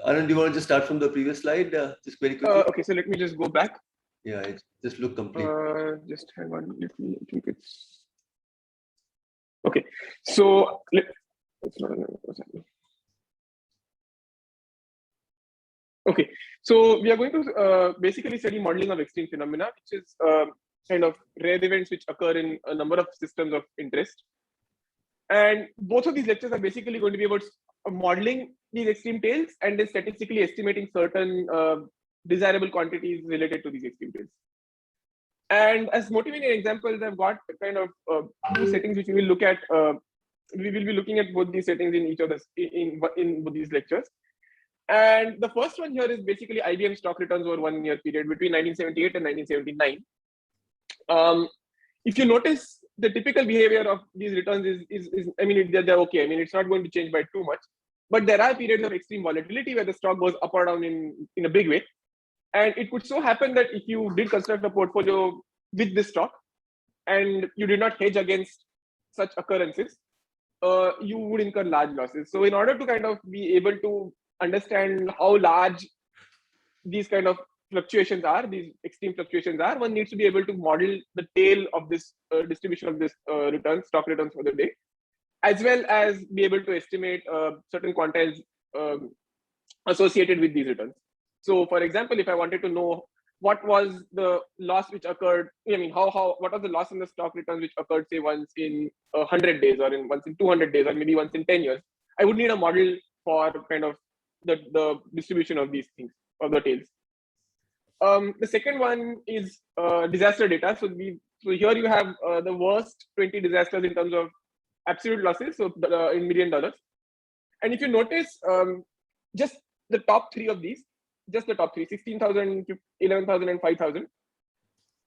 Anand, do you want to just start from the previous slide, just very quickly? Okay, so let me just go back. Yeah, it just look complete. Just hang on. Let me. I think it's okay. So it's not what's happening. Okay, so we are going to basically study modeling of extreme phenomena, which is kind of rare events which occur in a number of systems of interest. And both of these lectures are basically going to be about modeling these extreme tails and then statistically estimating certain desirable quantities related to these extreme tails. And as motivating examples, I've got kind of two settings which we will look at. We will be looking at both these settings in each of the in both these lectures. And the first one here is basically IBM stock returns over 1 year period between 1978 and 1979. If you notice, the typical behavior of these returns is I mean, they're okay. I mean, it's not going to change by too much, but there are periods of extreme volatility where the stock goes up or down in a big way. And it could so happen that if you did construct a portfolio with this stock and you did not hedge against such occurrences, you would incur large losses. So in order to kind of be able to understand how large these kind of fluctuations are, these extreme fluctuations are, one needs to be able to model the tail of this distribution of this stock returns for the day, as well as be able to estimate certain quantiles associated with these returns. So for example, if I wanted to know what was the loss which occurred, I mean, what was the loss in the stock returns which occurred, say, once in 100 days or once in 200 days or maybe once in 10 years, I would need a model for kind of the distribution of these things, of the tails. The second one is disaster data. So here you have the worst 20 disasters in terms of absolute losses, so in $1 million. And if you notice, just the top three of these, just the top three, 16,000, 11,000, and 5,000.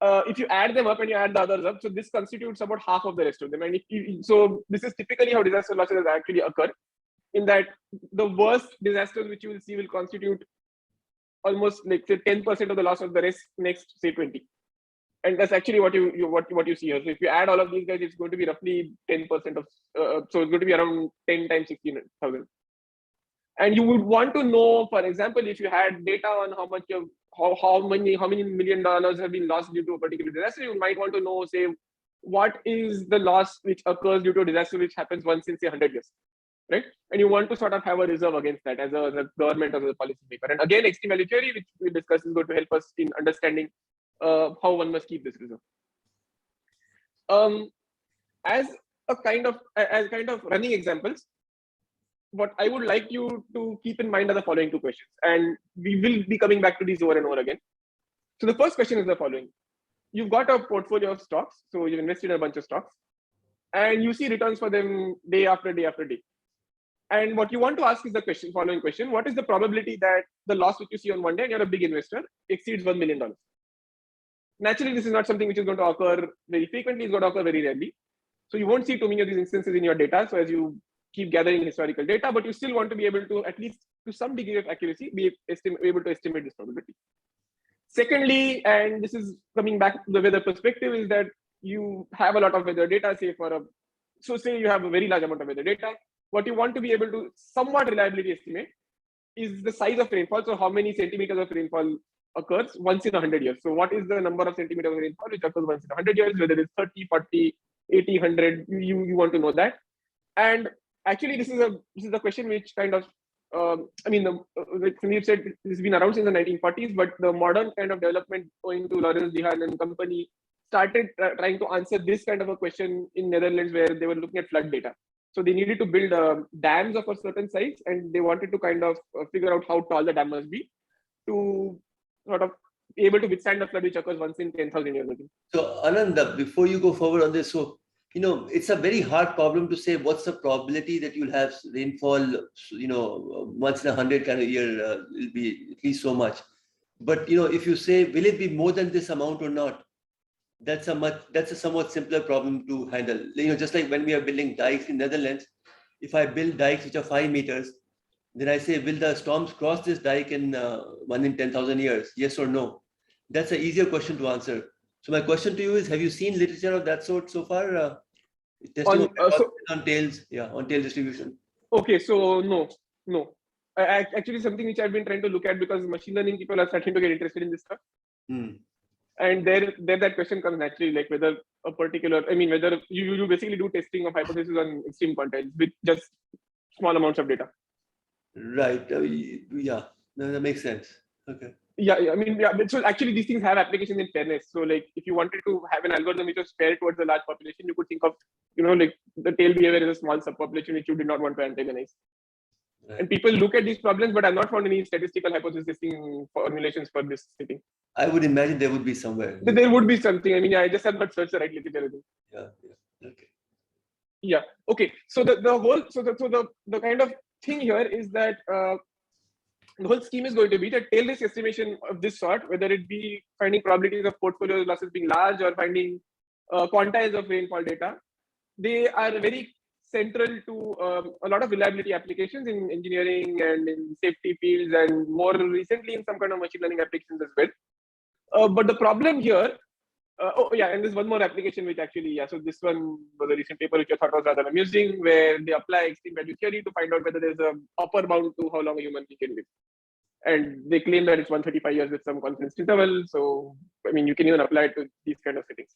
If you add them up and you add the others up, so this constitutes about half of the rest of them. And so this is typically how disaster losses actually occur, in that the worst disasters which you will see will constitute almost like say 10% of the loss of the rest next, say 20. And that's actually what you see here. So if you add all of these guys, it's going to be roughly 10% of, so it's going to be around 10 times 16,000. And you would want to know, for example, if you had data on how much of how many $1 million have been lost due to a particular disaster, you might want to know, say, what is the loss which occurs due to a disaster which happens once in say 100 years, right? And you want to sort of have a reserve against that as a government or as a policy maker. And again, extreme value theory, which we discussed, is going to help us in understanding how one must keep this reserve. As kind of running examples, what I would like you to keep in mind are the following two questions, and we will be coming back to these over and over again. So the first question is the following: you've got a portfolio of stocks, so you've invested in a bunch of stocks, and you see returns for them day after day after day. And what you want to ask is the following question: what is the probability that the loss which you see on one day, and you're a big investor, exceeds $1 million? Naturally, this is not something which is going to occur very frequently. It's going to occur very rarely. So you won't see too many of these instances in your data. So as you keep gathering historical data, but you still want to be able to, at least to some degree of accuracy, be able to estimate this probability. Secondly, and this is coming back to the weather perspective, is that you have a lot of weather data, say you have a very large amount of weather data. What you want to be able to somewhat reliably estimate is the size of rainfall. So how many centimeters of rainfall occurs once in 100 years. So what is the number of centimeters of rainfall which occurs once in 100 years, whether it's 30, 40, 80, 100, you want to know that. And actually, this is a question which kind of, like Sandeep said, this has been around since the 1940s, but the modern kind of development owing to Lawrence Dehaene and company started trying to answer this kind of a question in Netherlands, where they were looking at flood data. So they needed to build dams of a certain size, and they wanted to kind of figure out how tall the dam must be to sort of be able to withstand the flood which occurs once in 10,000 years. So Anand, before you go forward on this, so it's a very hard problem to say what's the probability that you'll have rainfall, once in 100 kind of year, will be at least so much. But if you say, will it be more than this amount or not? That's a somewhat simpler problem to handle. Just like when we are building dikes in Netherlands, if I build dikes which are 5 meters, then I say, will the storms cross this dike in 1 in 10,000 years? Yes or no? That's an easier question to answer. So my question to you is, have you seen literature of that sort so far? Testing on tails, on tail distribution. Okay, so no. actually something which I've been trying to look at because machine learning people are starting to get interested in this stuff. And there that question comes naturally, like whether a particular, whether you basically do testing of hypothesis on extreme quantiles with just small amounts of data. Right. Yeah. No, that makes sense. Okay. Yeah. But so actually these things have applications in fairness. So like if you wanted to have an algorithm which was fair towards a large population, you could think of, like the tail behavior is a small subpopulation which you did not want to antagonize. Right. And people look at these problems, but I've not found any statistical hypothesis testing formulations for this setting. I would imagine there would be somewhere. There would be something. I just have not searched the right literature. Yeah. Okay. Yeah. Okay. So the kind of thing here is that the whole scheme is going to be that tail risk estimation of this sort, whether it be finding probabilities of portfolio losses being large or finding quantiles of rainfall data, they are very central to a lot of reliability applications in engineering and in safety fields, and more recently in some kind of machine learning applications as well. But the problem here, and there's one more application which actually, so this one was a recent paper which I thought was rather amusing, where they apply extreme value theory to find out whether there's a upper bound to how long a human being can live. And they claim that it's 135 years with some confidence interval. So, you can even apply it to these kind of settings.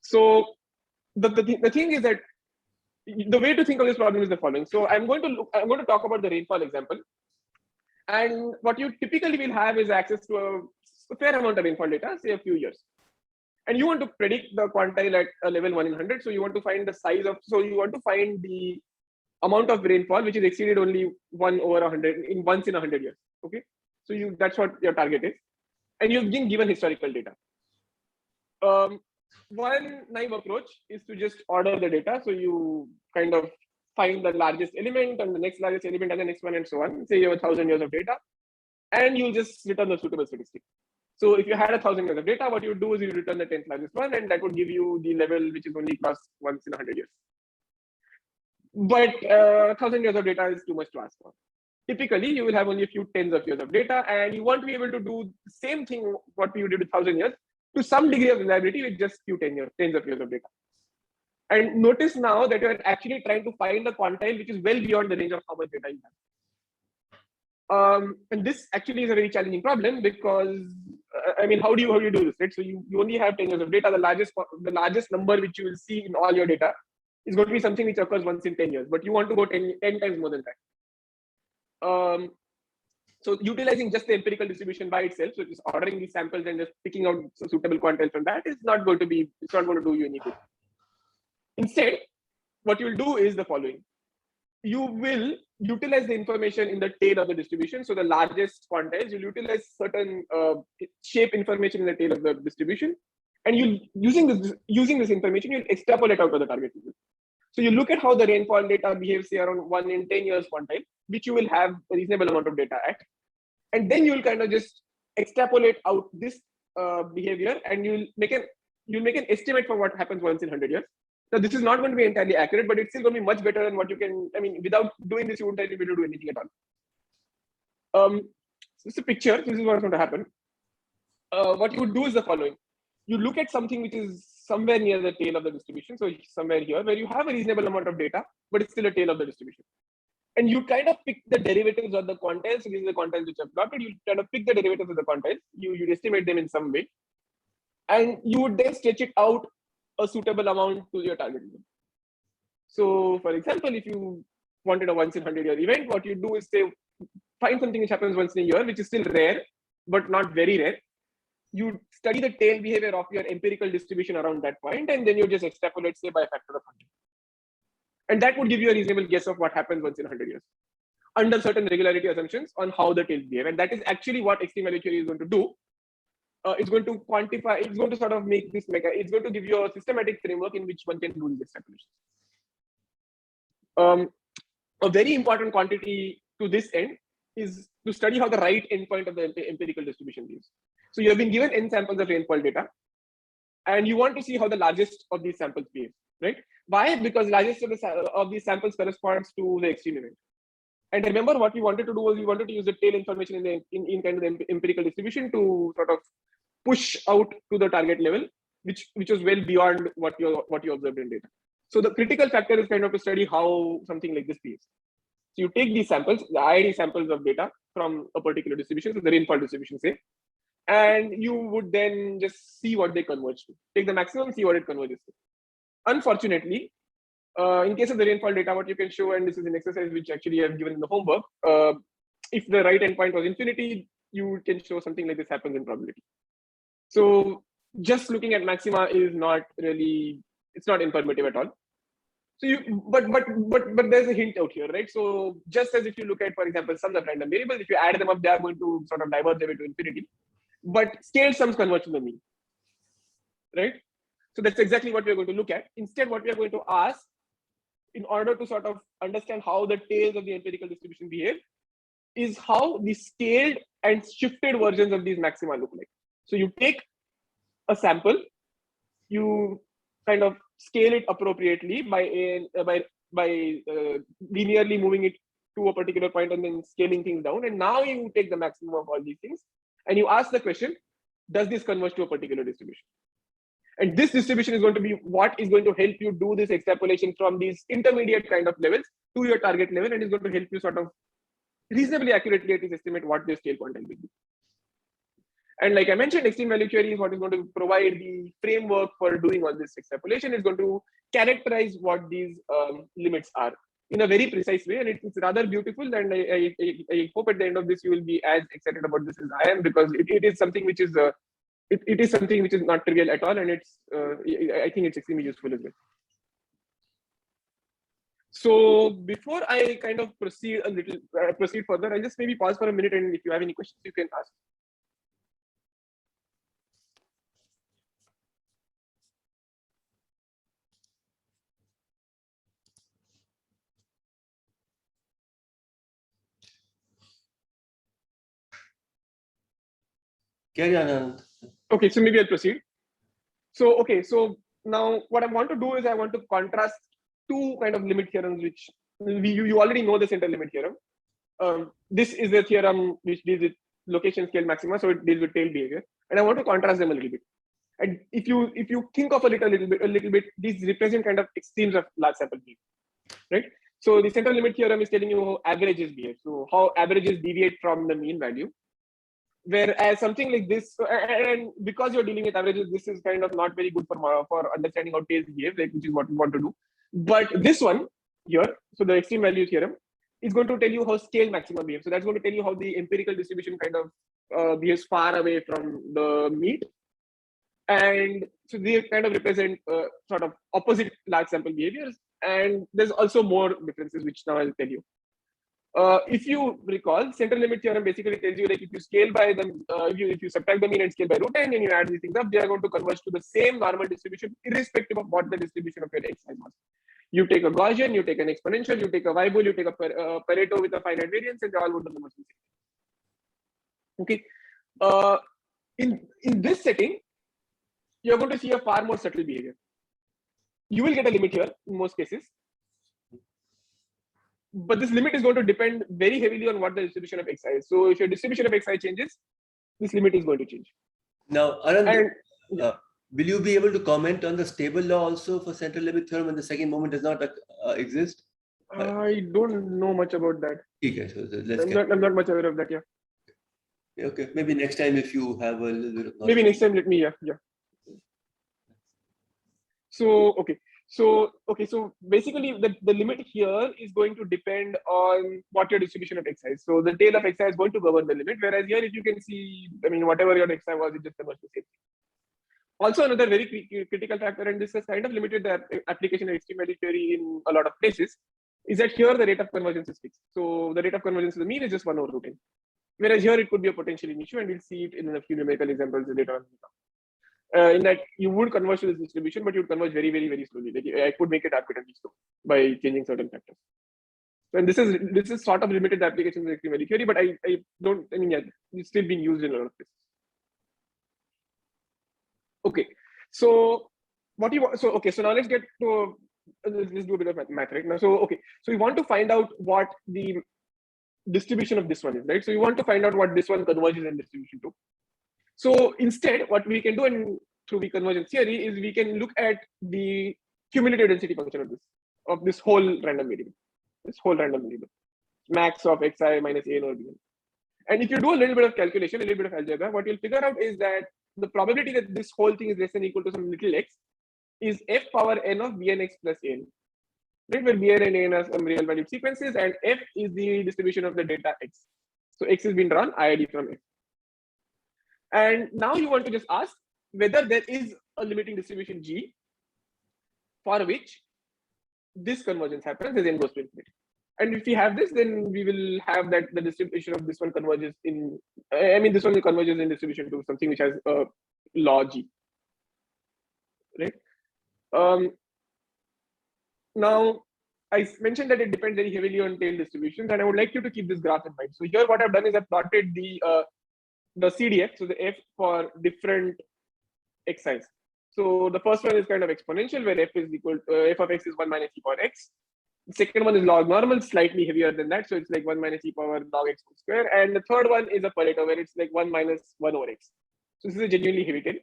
So the thing is that the way to think of this problem is the following. So I'm going to talk about the rainfall example. And what you typically will have is access to a fair amount of rainfall data, say a few years. And you want to predict the quantile at a level 1 in 100. So you want to find the size of, so you want to find the amount of rainfall which is exceeded only 1 over 100 in once in 100 years. Okay. So that's what your target is. And you've been given historical data. One naive approach is to just order the data. So you kind of find the largest element and the next largest element and the next one and so on. Say you have 1,000 years of data and you just return the suitable statistic. So if you had 1,000 years of data, what you would do is you return the 10th largest one, and that would give you the level which is only crossed once in 100 years. But 1,000 years of data is too much to ask for. Typically, you will have only a few tens of years of data, and you want to be able to do the same thing what you did with 1,000 years to some degree of reliability with just few tens of years of data. And notice now that you're actually trying to find a quantile which is well beyond the range of how much data you have. And this actually is a very challenging problem because, how do you do this, right? So you only have 10 years of data. The largest number which you will see in all your data is going to be something which occurs once in 10 years, but you want to go 10 times more than that. So utilizing just the empirical distribution by itself, so just ordering these samples and just picking out suitable quantiles from that is not going to do you any good. Instead, what you will do is the following. You will utilize the information in the tail of the distribution. So the largest quantiles, you'll utilize certain shape information in the tail of the distribution. And using this information, you'll extrapolate out to the target region. So you look at how the rainfall data behaves, say around 1 in 10 years quantile, which you will have a reasonable amount of data at. And then you'll kind of just extrapolate out this behavior, and you'll make an estimate for what happens once in 100 years. Now, this is not going to be entirely accurate, but it's still going to be much better than what you can, without doing this, you wouldn't be able to do anything at all. This is a picture. This is what's going to happen. What you would do is the following. You look at something which is somewhere near the tail of the distribution. So somewhere here where you have a reasonable amount of data, but it's still a tail of the distribution. And you kind of pick the derivatives of the quantiles. So these are the quantiles which I've plotted. You kind of pick the derivatives of the quantiles. You estimate them in some way. And you would then stretch it out a suitable amount to your target region. So for example, if you wanted a once in 100 year event, what you do is say, find something which happens once in a year, which is still rare, but not very rare. You study the tail behavior of your empirical distribution around that point, and then you just extrapolate, say, by a factor of 100. And that would give you a reasonable guess of what happens once in 100 years under certain regularity assumptions on how the tails behave. And that is actually what extreme value theory is going to do. It's going to quantify, it's going to sort of make this it's going to give you a systematic framework in which one can do these extrapolations. A very important quantity to this end is to study how the right endpoint of the empirical distribution behaves. So you have been given n samples of rainfall data, and you want to see how the largest of these samples behave, right? Why? Because largest of these samples corresponds to the extreme event. And remember, what we wanted to do was we wanted to use the tail information in kind of the empirical distribution to sort of push out to the target level, which was well beyond what you observed in data. So the critical factor is kind of to study how something like this behaves. So you take these samples, the IID samples of data from a particular distribution, so the rainfall distribution, say, and you would then just see what they converge to. Take the maximum, see what it converges to. Unfortunately, in case of the rainfall data, what you can show, and this is an exercise which actually I have given in the homework, if the right endpoint was infinity, you can show something like this happens in probability. So just looking at maxima is not really, it's not informative at all. So you, but there's a hint out here, right? So just as if you look at, for example, sums of random variables, if you add them up, they are going to sort of diverge away to infinity. But scaled sums converge to the mean, right? So that's exactly what we're going to look at. Instead, what we are going to ask, in order to sort of understand how the tails of the empirical distribution behave, is how the scaled and shifted versions of these maxima look like. So you take a sample, you kind of scale it appropriately by linearly moving it to a particular point and then scaling things down. And now you take the maximum of all these things and you ask the question, does this converge to a particular distribution? And this distribution is going to be what is going to help you do this extrapolation from these intermediate kind of levels to your target level, and is going to help you sort of reasonably accurately at least estimate what the scale quantile will be. And like I mentioned, extreme value theory is what is going to provide the framework for doing all this extrapolation. It's going to characterize what these limits are in a very precise way, and it's rather beautiful. And I hope at the end of this you will be as excited about this as I am, because it is something which is it is something which is not trivial at all, and it's I think it's extremely useful as well. So before I kind of proceed further, I'll just maybe pause for a minute, and if you have any questions, you can ask. Carry on, Anand. Okay, so maybe I'll proceed. So, okay, so now what I want to do is I want to contrast two kind of limit theorems, which you already know the center limit theorem. This is the theorem which deals with location scale maxima, so it deals with tail behavior, and I want to contrast them a little bit. And if you think of a little bit, these represent kind of extremes of large sample behavior, right? So the center limit theorem is telling you how averages behave, so how averages deviate from the mean value. Whereas something like this, and because you're dealing with averages, this is kind of not very good for understanding how tails behave, like, which is what we want to do. But this one here, so the extreme value theorem, is going to tell you how scale maxima behaves. So that's going to tell you how the empirical distribution kind of behaves far away from the mean. And so they kind of represent sort of opposite large sample behaviors. And there's also more differences, which now I'll tell you. If you recall, center limit theorem basically tells you, like, if you scale by them, if you subtract the mean and scale by root n and you add these things up, they are going to converge to the same normal distribution, irrespective of what the distribution of your xi was. You take a Gaussian, you take an exponential, you take a Weibull, you take a Pareto with a finite variance, and they all go to the most same. Okay. In this setting, you're going to see a far more subtle behavior. You will get a limit here in most cases, but this limit is going to depend very heavily on what the distribution of xi is. So if your distribution of xi changes, this limit is going to change. Now, Anand, will you be able to comment on the stable law also for center limit theorem when the second moment does not exist? I don't know much about that. Okay, so I'm not much aware of that. Yeah. Okay, maybe next time if you have a little bit of knowledge. Maybe next time, let me. Yeah. So okay. So basically the limit here is going to depend on what your distribution of xi is. So the tail of xi is going to govern the limit, whereas here, if you can see, I mean, whatever your xi was, it just converts to the same. Also, another very critical factor, and this has kind of limited the application of extreme value theory in a lot of places, is that here the rate of convergence is fixed. So the rate of convergence to the mean is just 1 over root n. Whereas here it could be a potential issue, and we'll see it in a few numerical examples later on. In that you would converge to this distribution, but you would converge very, very, very slowly. Like, I could make it arbitrarily slow by changing certain factors. And this is sort of limited the applications of extreme value theory, but I mean, yeah, it's still being used in a lot of places. Okay, so what you want? So okay, so now let's get to let's do a bit of math right now. So okay, so we want to find out what the distribution of this one is, right? So you want to find out what this one converges in distribution to. So instead, what we can do through the convergence theory is we can look at the cumulative density function of this whole random variable. max of xi minus an or bn. And if you do a little bit of calculation, a little bit of algebra, what you'll figure out is that the probability that this whole thing is less than or equal to some little x is f power n of bnx plus n, right? Where bn and n are some real valued sequences, and f is the distribution of the delta x. So x has been drawn IID from f. And now you want to just ask whether there is a limiting distribution G for which this convergence happens as n goes to infinity. And if we have this, then we will have that the distribution of this one converges in, this one converges in distribution to something which has a law G, right? Now, I mentioned that it depends very heavily on tail distributions, and I would like you to keep this graph in mind. So here what I've done is I've plotted the CDF, so the f for different xi's. So the first one is kind of exponential, where f is equal to, f of x is 1 minus e power x. The second one is log normal, slightly heavier than that. So it's like 1 minus e power log x square. And the third one is a Pareto, where it's like 1 minus 1 over x. So this is a genuinely heavy tail.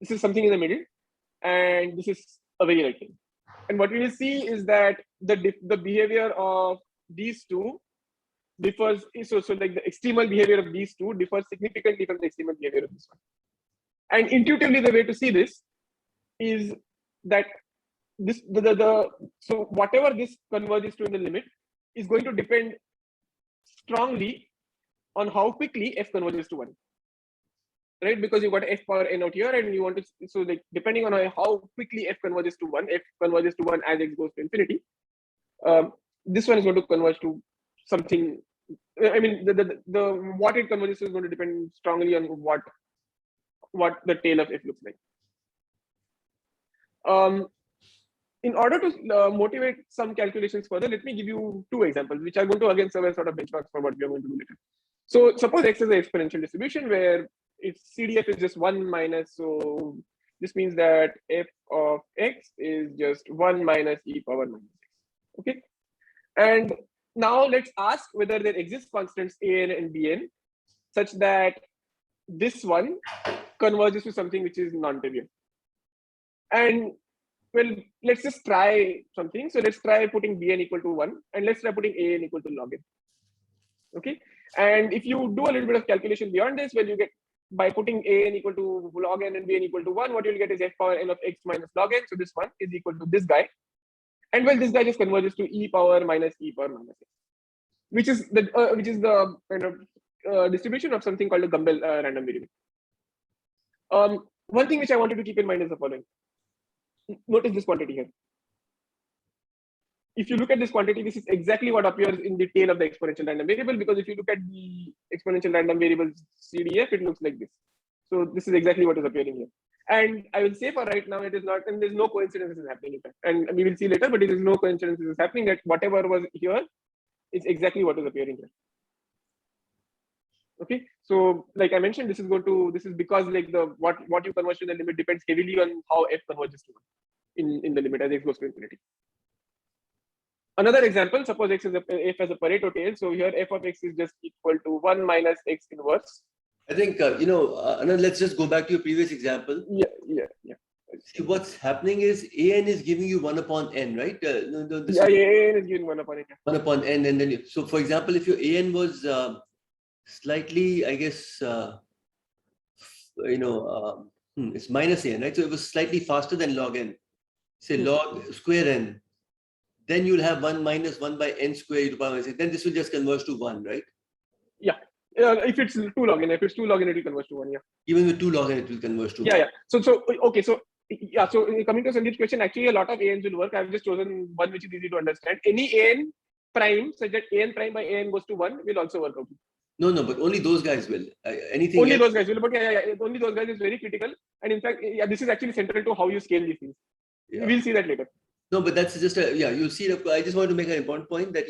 This is something in the middle. And this is a very light tail. And what we will see is that the behavior of these two differs. So like the extremal behavior of these two differs significantly from the extremal behavior of this one. And intuitively, the way to see this is that this so whatever this converges to in the limit is going to depend strongly on how quickly f converges to 1, right? Because you've got f power n out here, and you want to, so like depending on how quickly f converges to 1, f converges to 1 as x goes to infinity, this one is going to converge to something. The what it converges to is going to depend strongly on what the tail of f looks like. In order to motivate some calculations further, let me give you two examples, which are going to again serve as sort of benchmarks for what we are going to do later. So suppose x is an exponential distribution where its CDF is just 1 minus, so this means that f of x is just 1 minus e power minus x, okay? And now let's ask whether there exist constants an and bn such that this one converges to something which is non-trivial. And well, let's just try something. So let's try putting bn equal to 1, and let's try putting an equal to log n. Okay. And if you do a little bit of calculation beyond this, well, you get by putting an equal to log n and bn equal to 1, what you'll get is f power n of x minus log n. So this one is equal to this guy. And well, this guy just converges to e power minus x, which is the kind of distribution of something called a Gumbel random variable. One thing which I wanted to keep in mind is the following. Notice this quantity here. If you look at this quantity, this is exactly what appears in the tail of the exponential random variable, because if you look at the exponential random variable CDF, it looks like this. So this is exactly what is appearing here. And I will say for right now, it is not, and there's no coincidence this is happening in fact. And we will see later, but it is no coincidence this is happening, that whatever was here is exactly what is appearing here. Okay, so like I mentioned, this is because like what you converge to the limit depends heavily on how f converges to 1 in the limit as x goes to infinity. Another example, suppose f as a Pareto tail. So here f of x is just equal to 1 minus x inverse. I think Anand, let's just go back to your previous example. Yeah. See, what's happening is an is giving you 1 upon n, right? An is giving 1 upon n. 1 upon n, and then so for example, if your an was slightly, I guess, it's minus n, right? So it was slightly faster than log n. Say log square n. Then you'll have 1 minus 1 by n square e to the power minus n. Then this will just converge to 1, right? Yeah. If it's 2 log n, it will converge to 1. Yeah. Even with 2 log n, it will converge to 1. Yeah. So okay. So yeah. So coming to Sandeep's question, actually a lot of ans will work. I've just chosen one which is easy to understand. Any an prime such that an prime by an goes to 1 will also work out. No, but only those guys will. Anything only else? Those guys will. But only those guys is very critical. And in fact, this is actually central to how you scale these things. Yeah. We'll see that later. No, but that's just you'll see. I just want to make an important point that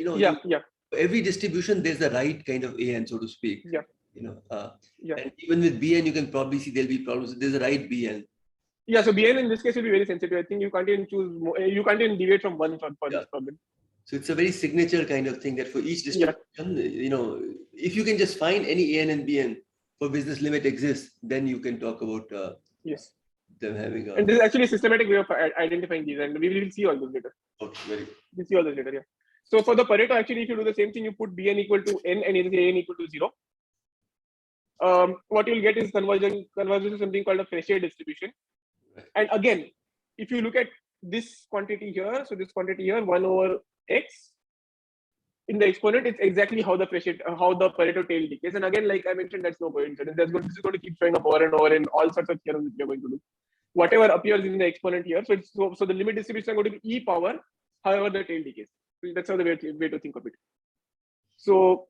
every distribution there's the right kind of an, so to speak. Yeah. And even with bn, you can probably see there'll be problems. There's a right bn. Yeah. So bn in this case will be very sensitive. I think you can't even choose. You can't even deviate from 1 for this problem. So it's a very signature kind of thing that for each distribution, if you can just find any an and bn for which this limit exists, then you can talk about them having a... And this is actually a systematic way of identifying these, and we will see all those later. Okay, very good. We'll see all those later, yeah. So for the Pareto, actually, if you do the same thing, you put Bn equal to n and you say n equal to 0. What you'll get is convergence is something called a Fischer distribution. And again, if you look at this quantity here, so this quantity here, 1 over x, in the exponent, it's exactly how the Pareto tail decays. And again, like I mentioned, that's no coincidence. This is going to keep showing up over and over in all sorts of theorems that we are going to do. Whatever appears in the exponent here, so the limit distribution is going to be e power, however the tail decays. So that's how the way to think of it. So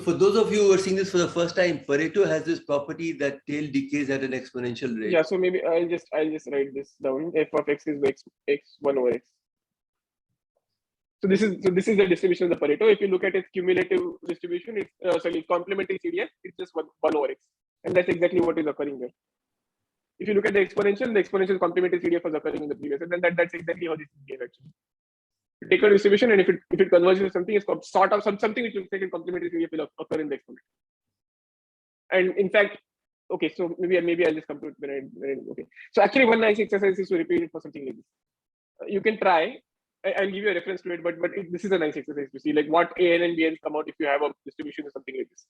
for those of you who are seeing this for the first time, Pareto has this property that tail decays at an exponential rate. Yeah, so maybe I'll just write this down. F of x is x1 over x. So this is the distribution of the Pareto. If you look at its cumulative distribution, it's complementary CDF, it's just 1 over x, and that's exactly what is occurring there. If you look at the exponential complementary CDF was occurring in the previous, and then that's exactly how this behaves actually. You take a distribution, and if it converges to something, it's called sort of something which will take a complementary CDF will occur in the exponent. And in fact, okay, so maybe I'll just come to it when I okay. So actually, one nice exercise is to repeat it for something like this. You can try. I'll give you a reference to it, but this is a nice exercise to see like what AN and BNs come out if you have a distribution or something like this.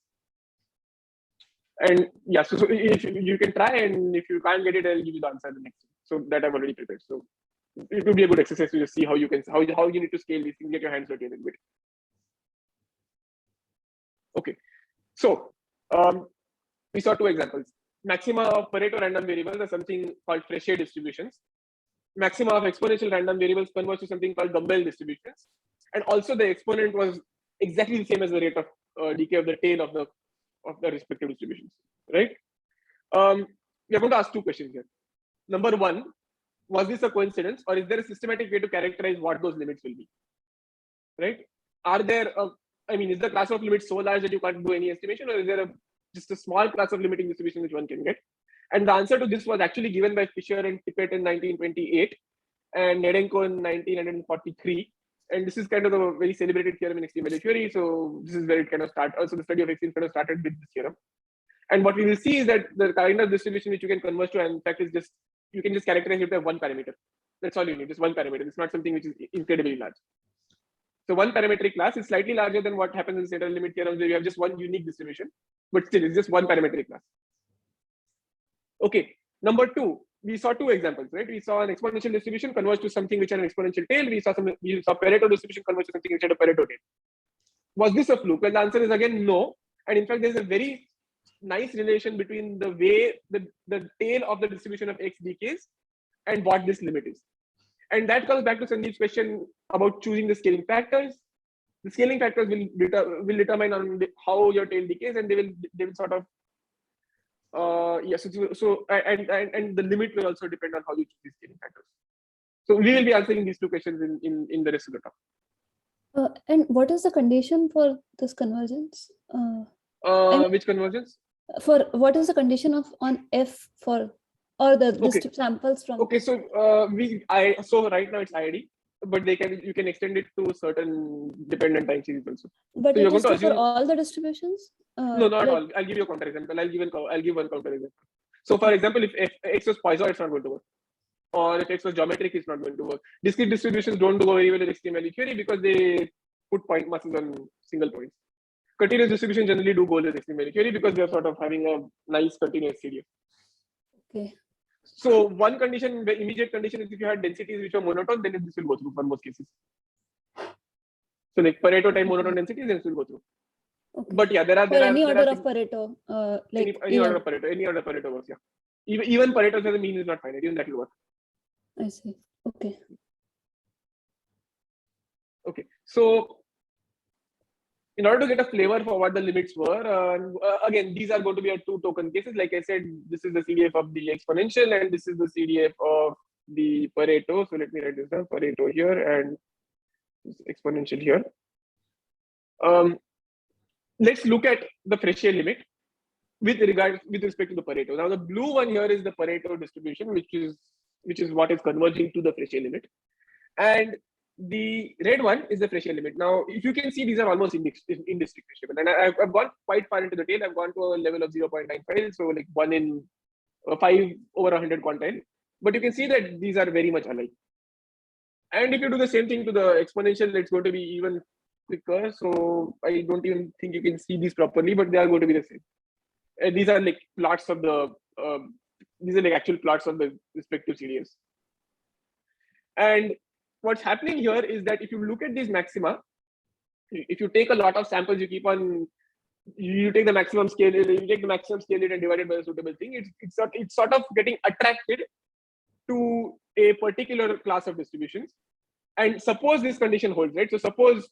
And yeah, so if you can try, and if you can't get it, I'll give you the answer the next. So that I've already prepared. So it would be a good exercise to just see how you need to scale these things, get your hands dirty a little bit. Okay, so we saw two examples. Maxima of Pareto random variables are something called Fischer distributions. Maxima of exponential random variables converge to something called dumbbell distributions. And also the exponent was exactly the same as the rate of decay of the tail of the respective distributions, right? We are going to ask two questions here. Number one, was this a coincidence, or is there a systematic way to characterize what those limits will be, right? Are there, is the class of limits so large that you can't do any estimation, or is there just a small class of limiting distribution which one can get? And the answer to this was actually given by Fischer and Tippett in 1928 and Nedenko in 1943. And this is kind of a very celebrated theorem in extreme value theory. So this is where it kind of started. Also, the study of extreme kind of started with this theorem. And what we will see is that the kind of distribution which you can converge to, in fact, is just, you can just characterize it by one parameter. That's all you need, just one parameter. It's not something which is incredibly large. So one parametric class is slightly larger than what happens in central limit theorems, where you have just one unique distribution, but still it's just one parametric class. Okay, number two, we saw two examples, right? We saw an exponential distribution converge to something which had an exponential tail. We saw Pareto distribution converge to something which had a Pareto tail. Was this a fluke? Well, the answer is again no. And in fact, there's a very nice relation between the way the tail of the distribution of x decays and what this limit is. And that comes back to Sandeep's question about choosing the scaling factors. The scaling factors will determine on how your tail decays, and they will sort of yes. And the limit will also depend on how you choose these scaling factors. So we will be answering these two questions in the rest of the talk. And what is the condition for this convergence? Which convergence? For what is the condition on F for, or the samples from? Okay, so so right now it's IID, but you can extend it to certain dependent time series also. But so it is for all the distributions? No, not all. I'll give you a counter example. I'll give one counter example. So for example, if x was Poisson, it's not going to work. Or if x was geometric, it's not going to work. Discrete distributions don't go very well in extreme value theory because they put point masses on single points. Continuous distributions generally do go with extreme value theory because they're sort of having a nice continuous CDF. Okay. So one condition, the immediate condition is if you had densities which are monotone, then this will go through for most cases. So like Pareto time monotone densities, then this will go through. Okay. But yeah, there are any order of Pareto, like any order of Pareto, any order of Pareto works. Yeah, even Pareto as a mean is not finite. Even that will work. I see. Okay. Okay. So in order to get a flavor for what the limits were, again, these are going to be two token cases. Like I said, this is the CDF of the exponential, and this is the CDF of the Pareto. So let me write this down: Pareto here and exponential here. Let's look at the Fischer limit with respect to the Pareto. Now the blue one here is the Pareto distribution, which is what is converging to the Fischer limit, and the red one is the Fischer limit. Now, if you can see, these are almost indistinguishable, and I've gone quite far into the tail. I've gone to a level of 0.95, so like 1 in 5 over 100 quantile. But you can see that these are very much alike. And if you do the same thing to the exponential, it's going to be even quicker, so I don't even think you can see these properly, but they are going to be the same. These are like plots of the these are like actual plots of the respective CDFs. And what's happening here is that if you look at these maxima, if you take a lot of samples, you keep on, you take the maximum scale, you take the maximum scale and divide it by a suitable thing. It's sort of getting attracted to a particular class of distributions. And suppose this condition holds, right? So suppose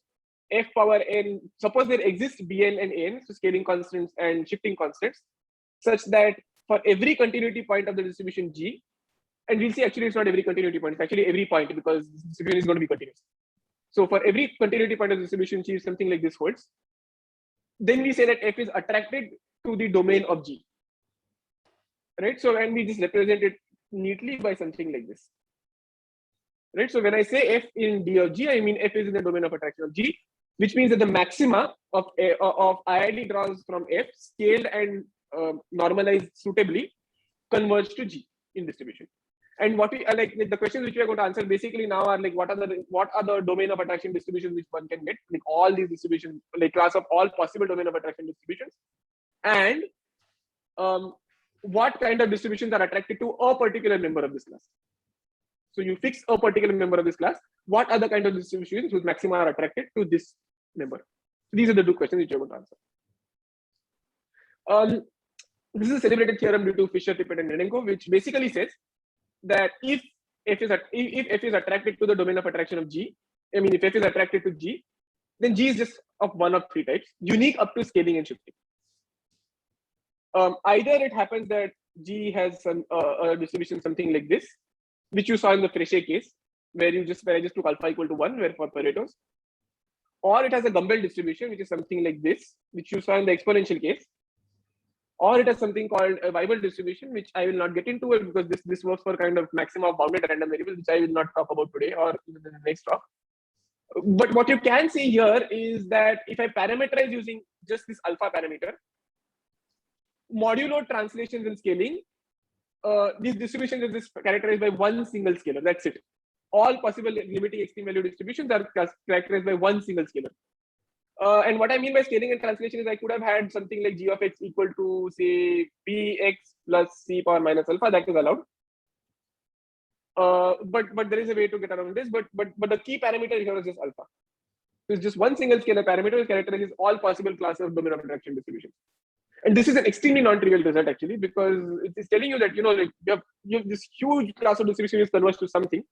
f power n, suppose there exists bn and an, so scaling constants and shifting constants, such that for every continuity point of the distribution G, and we'll see actually it's not every continuity point, it's actually every point because this distribution is going to be continuous. So for every continuity point of the distribution G, something like this holds, then we say that f is attracted to the domain of G, right? So, and we just represent it neatly by something like this, right? So when I say f in D of G, I mean f is in the domain of attraction of G, which means that the maxima of IID draws from f scaled and normalized suitably converge to G in distribution. And what we like the questions which we are going to answer basically now are like what are the domain of attraction distributions which one can get, like all these distributions, like class of all possible domain of attraction distributions, and what kind of distributions are attracted to a particular member of this class. So you fix a particular member of this class. What are the kind of distributions whose maxima are attracted to this member? So these are the two questions which you're going to answer. This is a celebrated theorem due to Fischer, Tippett, and Nedenko, which basically says that if f is attracted to the domain of attraction of G, I mean if f is attracted to G, then G is just of one of three types, unique up to scaling and shifting. Either it happens that G has some a distribution something like this, which you saw in the Fischer case, where I just took alpha equal to 1, where for Pareto's, or it has a Gumbel distribution, which is something like this, which you saw in the exponential case, or it has something called a Weibel distribution, which I will not get into it because this works for kind of maximum of bounded random variables, which I will not talk about today or even in the next talk. But what you can see here is that if I parameterize using just this alpha parameter, modulo translations and scaling, these distributions are just characterized by one single scalar. That's it. All possible limiting extreme value distributions are characterized by one single scalar. And what I mean by scaling and translation is I could have had something like g of x equal to say bx plus c power minus alpha. That is allowed. But there is a way to get around this. But the key parameter here is just alpha. So it's just one single scalar parameter which characterizes all possible classes of domain of attraction distributions. And this is an extremely non-trivial result actually, because it is telling you that like you have this huge class of distribution is converged to something,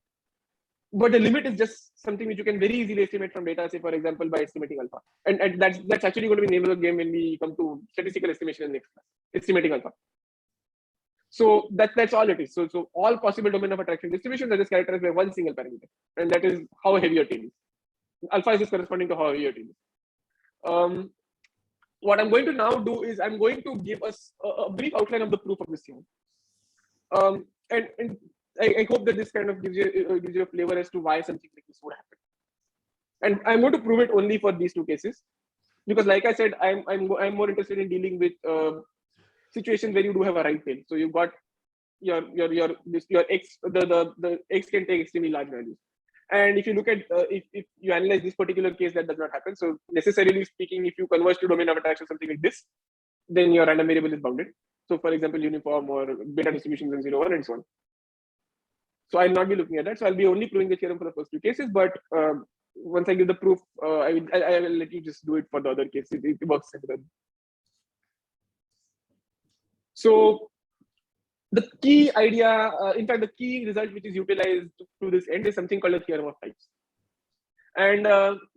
but the limit is just something which you can very easily estimate from data, say for example by estimating alpha. And that's actually going to be the name of the game when we come to statistical estimation in the next class, estimating alpha. So that's all it is. So all possible domain of attraction distributions are just characterized by one single parameter, and that is how heavy your tail is. Alpha is just corresponding to how heavy your tail is. What I'm going to now do is I'm going to give us a brief outline of the proof of this theorem. And I hope that this kind of gives you a flavor as to why something like this would happen. And I'm going to prove it only for these two cases, because like I said, I'm more interested in dealing with situations where you do have a right tail. So you've got your x, the x can take extremely large values. And if you look at if you analyze this particular case, that does not happen. So necessarily speaking, if you converge to domain of attraction something like this, then your random variable is bounded. So for example, uniform or beta distributions in 0, 1 and so on. So I'll not be looking at that. So I'll be only proving the theorem for the first two cases. But once I give the proof, I will let you just do it for the other cases. It works similarly. So the key idea, in fact, the key result which is utilized to this end is something called a theorem of types. And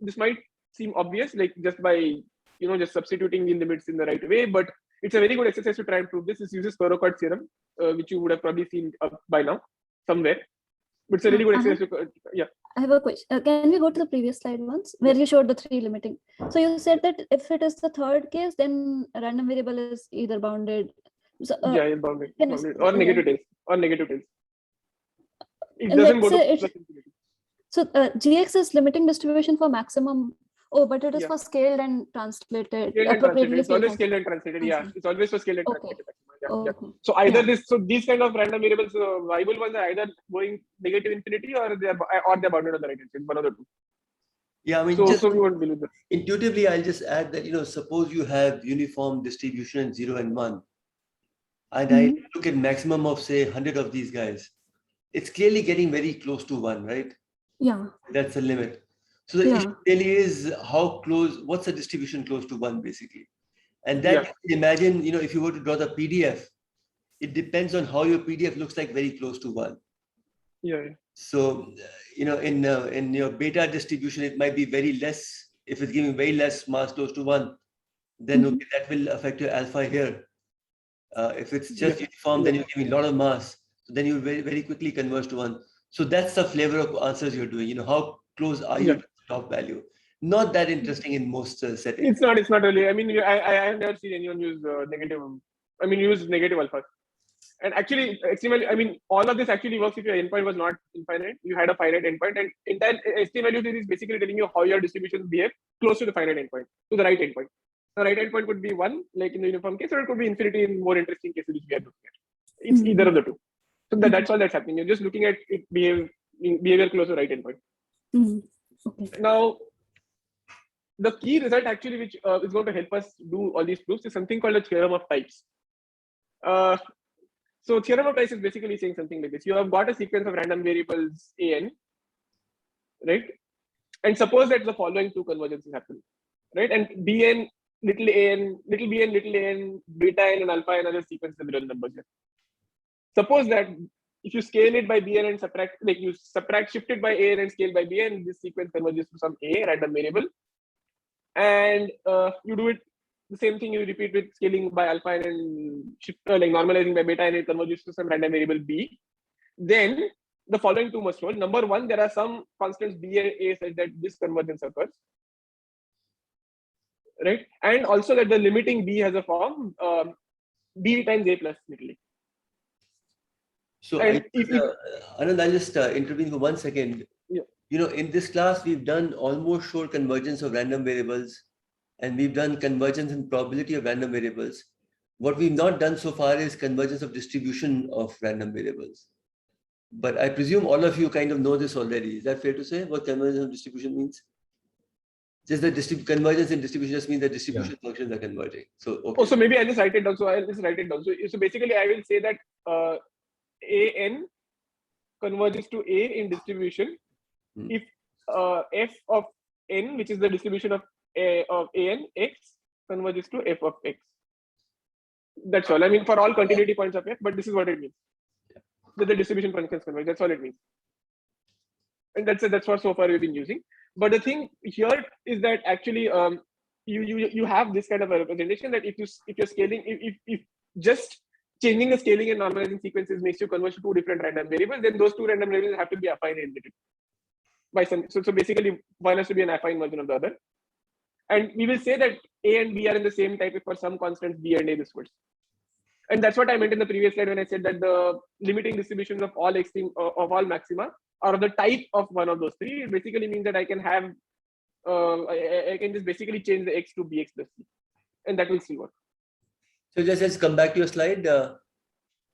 this might seem obvious, like just by just substituting the limits in the right way, but it's a very good exercise to try and prove this. This uses Thorogood's theorem, which you would have probably seen by now somewhere. But it's a really good exercise to, yeah. I have a question. Can we go to the previous slide once where you showed the three limiting? So you said that if it is the third case, then a random variable is either bounded. So, yeah, bounded or negative tails. It doesn't go to infinity. So GX is limiting distribution for maximum. Oh, but it is for scaled and translated. It's always scaled and translated. Yeah, it's always for scaled and translated. Yeah. So either these kind of random variables, viable ones are either going negative infinity or they're bounded on the right hand side. One of the two. Yeah, I mean, So we won't deal with that. intuitively, I'll just add that, suppose you have uniform distribution in 0 and 1, and I look at maximum of, say, 100 of these guys. It's clearly getting very close to 1, right? Yeah. That's the limit. So the issue really is how close, what's the distribution close to 1, basically? And that, imagine, if you were to draw the PDF, it depends on how your PDF looks like very close to 1. Yeah. So, in your beta distribution, it might be very less. If it's giving very less mass close to 1, then okay, that will affect your alpha here. If it's just uniform, then you're giving a lot of mass. So then you very, very quickly converge to 1. So that's the flavor of answers you're doing. How close are you to the top value? Not that interesting in most settings. It's not really. I mean, I have never seen anyone use use negative alpha. And actually, I mean, all of this actually works if your endpoint was not infinite. You had a finite endpoint, and entire extreme value theory is basically telling you how your distributions behave close to the finite endpoint, to the right endpoint. The right endpoint could be 1, like in the uniform case, or it could be infinity in more interesting cases which we are looking at. It's either of the two. So that's all that's happening. You're just looking at it behavior close to the right endpoint. Okay. Now, the key result actually which is going to help us do all these proofs is something called a theorem of types. So theorem of types is basically saying something like this. You have got a sequence of random variables an, right? And suppose that the following two convergences happen, right? And bn, little bn, little an, beta n, and alpha n are the sequence of real numbers here. Suppose that if you scale it by bn and shift it by an and scale by bn, this sequence converges to some a random variable. And you do it the same thing you repeat with scaling by alpha and shift normalizing by beta, and it converges to some random variable b. Then the following two must hold. Number one, there are some constants b and a such that this convergence occurs, right? And also that the limiting b has a form b times a plus little a. So Anand, I'll just intervene for 1 second. Yeah. In this class, we've done almost sure convergence of random variables, and we've done convergence and probability of random variables. What we've not done so far is convergence of distribution of random variables. But I presume all of you kind of know this already. Is that fair to say, what convergence of distribution means? Just the convergence and distribution just means that distribution functions are converging. So okay. So maybe I'll just write it down. So basically I will say that an converges to a in distribution if f of n, which is the distribution of an x, converges to f of x. That's all. I mean, for all continuity points of f, but this is what it means. That the distribution functions converge. That's all it means. And that's what so far we've been using. But the thing here is that actually you have this kind of a representation that if you're scaling, if just changing the scaling and normalizing sequences makes you converge to two different random variables, then those two random variables have to be affine related by some. So basically one has to be an affine version of the other. And we will say that a and b are in the same type for some constants b and a this words. And that's what I meant in the previous slide when I said that the limiting distributions of all extreme of all maxima are of the type of one of those three. It basically means that I can have I can just basically change the x to bx plus c, and that will still work. So let's come back to your slide.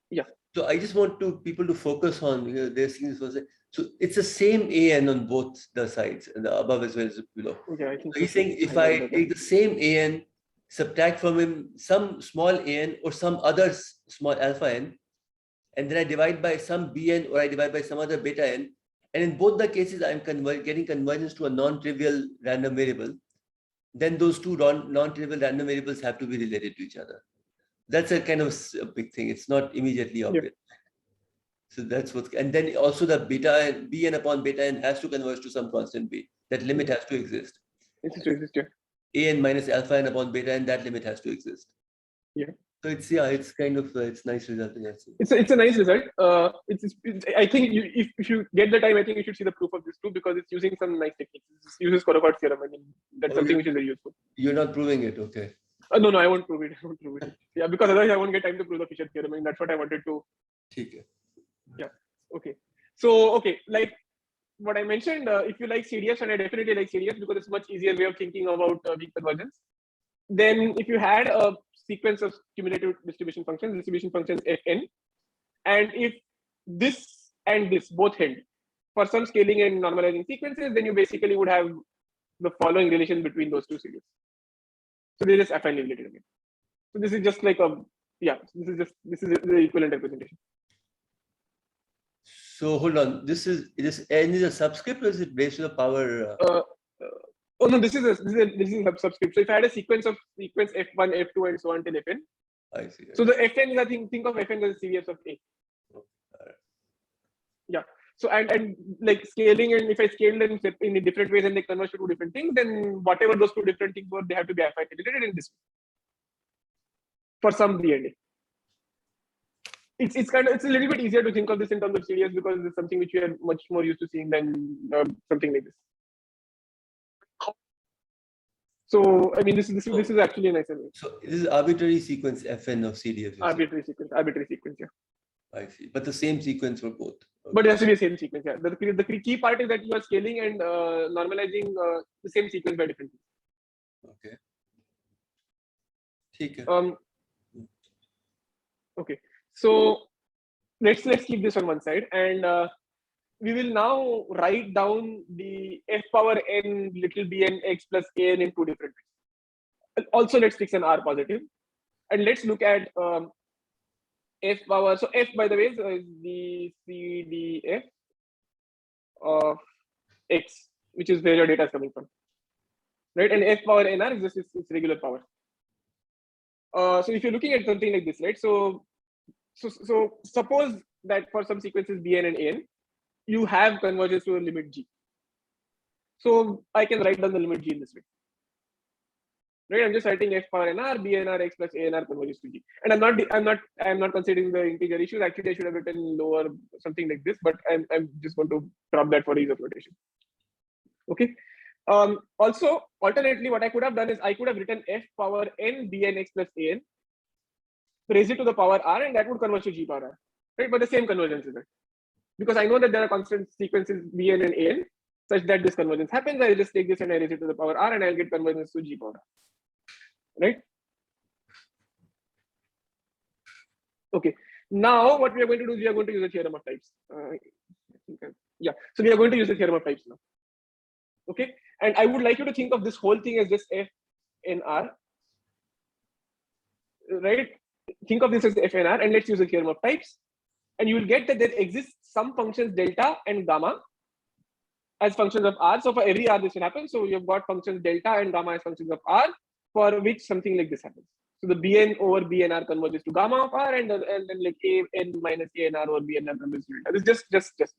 Yeah. So I just want people to focus on they're seeing this first. So it's the same an on both the sides, and the above as well as below. Okay, I think so he's saying if I take the same an, subtract from him some small an or some other small alpha n, and then I divide by some bn or I divide by some other beta n, and in both the cases I'm getting convergence to a non-trivial random variable, then those two non-trivial random variables have to be related to each other. That's a kind of a big thing. It's not immediately obvious. Yeah. So that's what, and then also the beta bn upon beta n has to converge to some constant b. That limit has to exist. It has to exist, yeah. An minus alpha n upon beta n, that limit has to exist. Yeah. So it's kind of it's nice result in that sense. It's a nice result. I think if you get the time, I think you should see the proof of this too, because it's using some nice techniques. It uses Korokot theorem. I mean, that's something which is very useful. You're not proving it, okay? No, I won't prove it. Yeah, because otherwise I won't get time to prove the Fischer theorem. I mean, that's what I wanted to. Okay. Yeah. Okay. So like what I mentioned, if you like CDFs, and I definitely like CDFs because it's a much easier way of thinking about weak convergence. Then if you had a sequence of cumulative distribution functions fn, and if this and this both held for some scaling and normalizing sequences, then you basically would have the following relation between those two series. So they're just affinely related again. So this is just like a, yeah, this is the equivalent representation. So hold on, this n is a subscript, or is it based on the power? Oh no, this is a subscript. So if I had a sequence f1, f2, and so on till fn. I see. So the fn is, I think of fn as a series of a. Yeah. So and like scaling, and if I scale them in different ways and they converge to two different things, then whatever those two different things were, they have to be affinely related in this way. For some B and A. It's a little bit easier to think of this in terms of series because it's something which we are much more used to seeing than something like this. So I mean, this is actually a nice way. So this is arbitrary sequence fn of CDF. Arbitrary sequence, yeah. I see, but the same sequence for both. Okay. But it has to be the same sequence, yeah. The key part is that you are scaling and normalizing the same sequence by different things. Okay. Okay. So let's keep this on one side, and we will now write down the f power n little bn x plus an in two different ways. Also, let's fix an r positive, and let's look at f power. So f, by the way, is the CDF of x, which is where your data is coming from, right? And f power nr is just its regular power. So if you're looking at something like this, right? So suppose that for some sequences bn and an, you have convergence to a limit g. So I can write down the limit g in this way, right? I'm just writing f power nr bnr x plus anr converges to g, and I'm not considering the integer issues. Actually, I should have written lower something like this, but I'm just going to drop that for ease of notation. Okay. Also, alternately, what I could have done is I could have written f power n bn x plus an, raise it to the power r, and that would converge to g power r, right? But the same convergence is it, because I know that there are constant sequences bn and an such that this convergence happens. I just take this and I raise it to the power r, and I'll get convergence to g power r, right? Okay. Now what we are going to do is we are going to use the theorem of types. So we are going to use the theorem of types now. Okay. And I would like you to think of this whole thing as just f n r, right? Think of this as f n r, and let's use the theorem of types. And you will get that there exists some functions delta and gamma as functions of r. So for every r, this will happen. So you've got functions delta and gamma as functions of r, for which something like this happens. So the bn over bnr converges to gamma of r, and then like a n minus anr over bnr converges to delta. This is just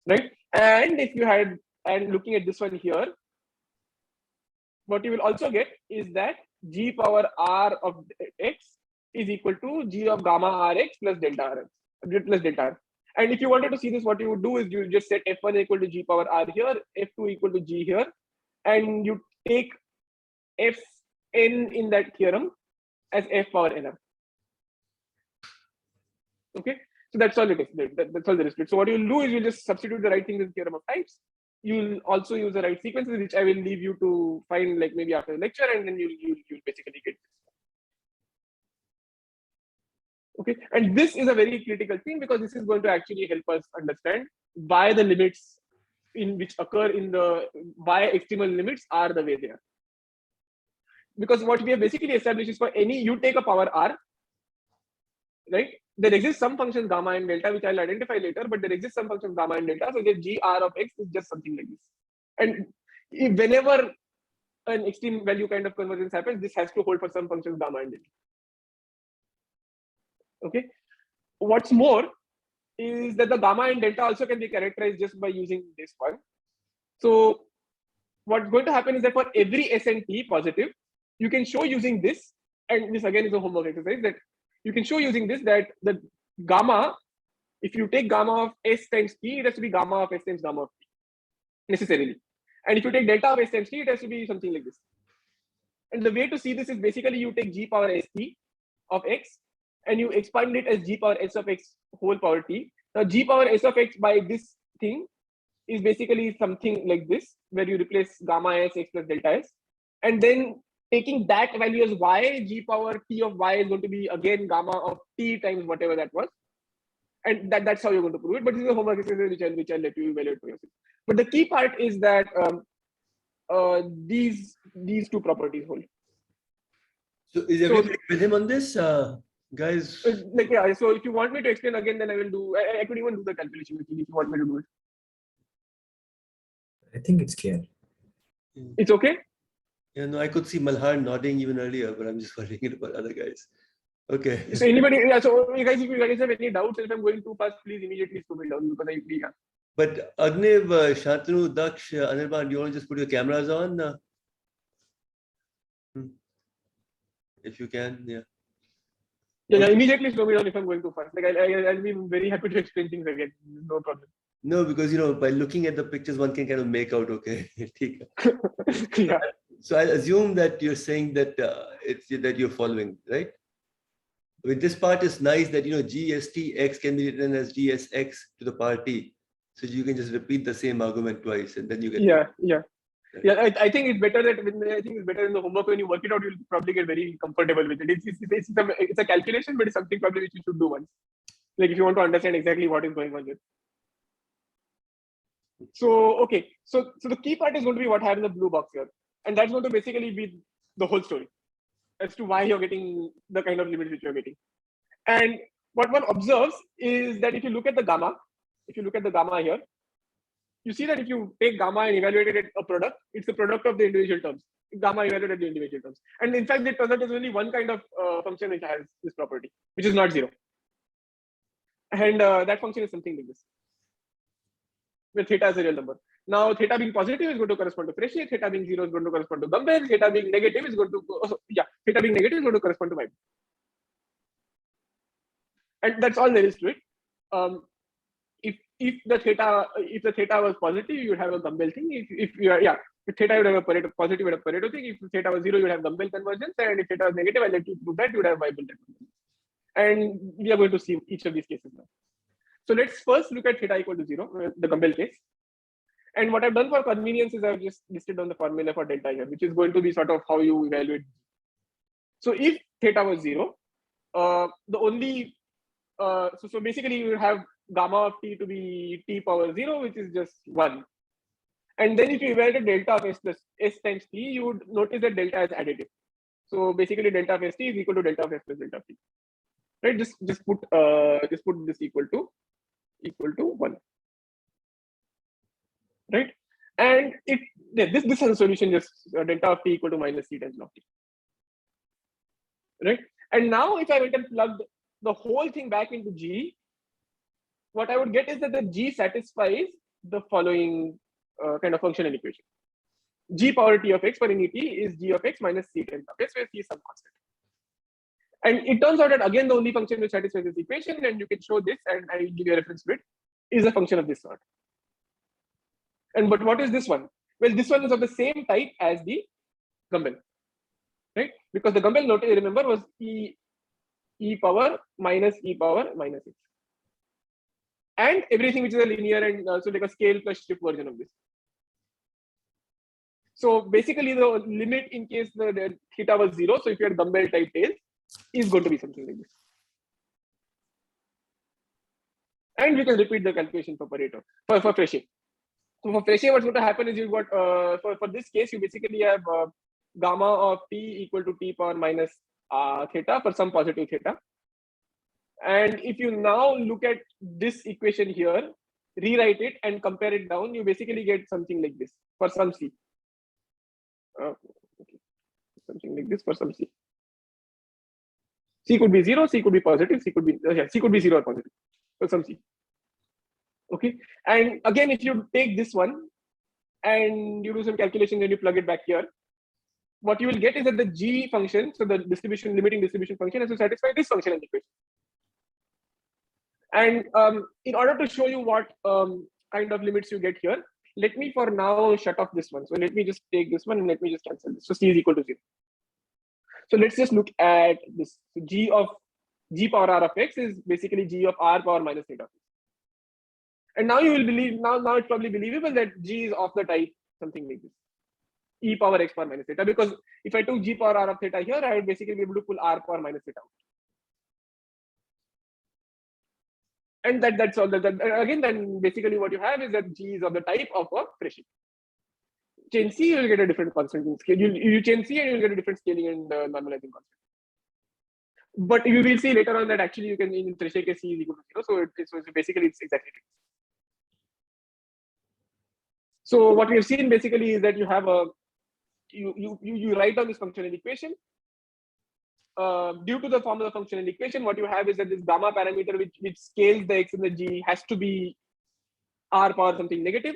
right. And if you had, and looking at this one here, what you will also get is that g power r of x is equal to g of gamma rx plus delta r. And if you wanted to see this, what you would do is you just set f1 equal to g power r here, f2 equal to g here, and you take fn in that theorem as f power nr. Okay, so that's all it is. That's all there is to it. So what you'll do is you'll just substitute the right things in the theorem of types. You'll also use the right sequences, which I will leave you to find, like maybe after the lecture, and then you'll basically get this. Okay, and this is a very critical thing because this is going to actually help us understand why the limits in which occur in the why extremal limits are the way they are. Because what we have basically established is for any, you take a power r, right? There exists some functions gamma and delta, which I'll identify later, but there exists some functions gamma and delta. So the g r of x is just something like this. And whenever an extreme value kind of convergence happens, this has to hold for some functions gamma and delta. Okay. What's more is that the gamma and delta also can be characterized just by using this one. So what's going to happen is that for every s and t positive, you can show using this, and this again is a homework exercise, that you can show using this that the gamma, if you take gamma of s times t, it has to be gamma of s times gamma of t necessarily. And if you take delta of s times t, it has to be something like this. And the way to see this is basically you take g power st of x and you expand it as g power s of x whole power t. Now g power s of x by this thing is basically something like this, where you replace gamma s x plus delta s, and then taking that value as y, g power t of y is going to be again gamma of t times whatever that was, and that's how you're going to prove it. But this is a homework exercise which I'll let you evaluate for yourself. But the key part is that these two properties hold. So is everybody with him on this, guys? Like, yeah, so if you want me to explain again, then I will do, I could even do the calculation if you want me to do it. I think it's clear. It's okay? Yeah, no, I could see Malhar nodding even earlier, but I'm just wondering about other guys. Okay. So anybody, yeah, so you guys, if you guys have any doubts, if I'm going too fast, please immediately slow me down because yeah. But Agnev, Shantanu, Daksh, Anirban, do you want to just put your cameras on? If you can, yeah. Yeah, immediately slow me down if I'm going too fast. Like I'll be very happy to explain things again. No problem. No, because by looking at the pictures, one can kind of make out, okay. Yeah. So I assume that you're saying that that you're following, right? With this part is nice that GSTX can be written as GSX to the power T. So you can just repeat the same argument twice and then you get I think it's better that in the homework when you work it out, you'll probably get very comfortable with it. It's a calculation, but it's something probably which you should do once. Like if you want to understand exactly what is going on here. So okay, so the key part is going to be what I have in the blue box here. And that's going to basically be the whole story as to why you're getting the kind of limits which you're getting. And what one observes is that if you look at the gamma here, you see that if you take gamma and evaluate it at a product, it's the product of the individual terms. Gamma evaluated at the individual terms. And in fact, it turns out there's only one kind of function which has this property, which is not zero. And that function is something like this, where theta is a real number. Now, theta being positive is going to correspond to Fischer, theta being 0 is going to correspond to Gumbel, theta being negative is going to correspond to Weib. And that's all there is to it. If the theta was positive, you would have a Gumbel thing. If theta would have a Pareto positive, you would have Pareto thing. If theta was 0, you would have Gumbel convergence, and if theta was negative, I'll let you prove that you would have Weibel convergence. And we are going to see each of these cases now. So let's first look at theta equal to 0, the Gumbel case. And what I've done for convenience is I've just listed down the formula for delta here, which is going to be sort of how you evaluate. So if theta was 0, so basically you have gamma of t to be t power 0, which is just 1. And then if you evaluate delta of s plus s times t, you would notice that delta is additive. So basically delta of st is equal to delta of s plus delta of t. Right? Just put this equal to 1. Right? And this has a solution, just delta of t equal to minus c times log t. Right? And now if I went and plugged the whole thing back into G, what I would get is that the G satisfies the following kind of functional equation. G power t of x for any t is g of x minus c times of s, where c is some constant. And it turns out that again, the only function which satisfies this equation, and you can show this, and I will give you a reference to it, is a function of this sort. But what is this one? Well, this one is of the same type as the Gumbel, right? Because the Gumbel note, remember, was e power minus x. And everything which is a linear and also like a scale plus shift version of this. So basically the limit in case the theta was 0, so if you had Gumbel type tails, is going to be something like this. And we can repeat the calculation for Pareto, for Fischer. So for Fischer, what's going to happen is you've got, for this case, you basically have gamma of t equal to t power minus theta for some positive theta. And if you now look at this equation here, rewrite it and compare it down, you basically get something like this for some c. Something like this for some c. C could be 0, C could be positive, C could be 0 or positive for some c. Okay, and again, if you take this one and you do some calculation and you plug it back here, what you will get is that the G function, so the limiting distribution function, has to satisfy this functional equation. And in order to show you what kind of limits you get here, let me for now shut off this one. So let me just take this one and let me just cancel this. So C is equal to 0. So let's just look at this. So G power R of x is basically G of R power minus theta. And now you will believe, now it's probably believable that G is of the type something like this. E power x power minus theta, because if I took G power R of theta here, I would basically be able to pull R power minus theta out. And that's all. Again, then basically what you have is that G is of the type of a Fischer. change C, you'll get a different constant in scale. You change C and you'll get a different scaling and normalizing constant. But you will see later on that actually you can in threshold case C is equal to 0. So basically it's exactly it. So what we have seen basically is that you have a you write down this functional equation. Due to the form of the functional equation, what you have is that this gamma parameter which scales the x and the g has to be r power something negative.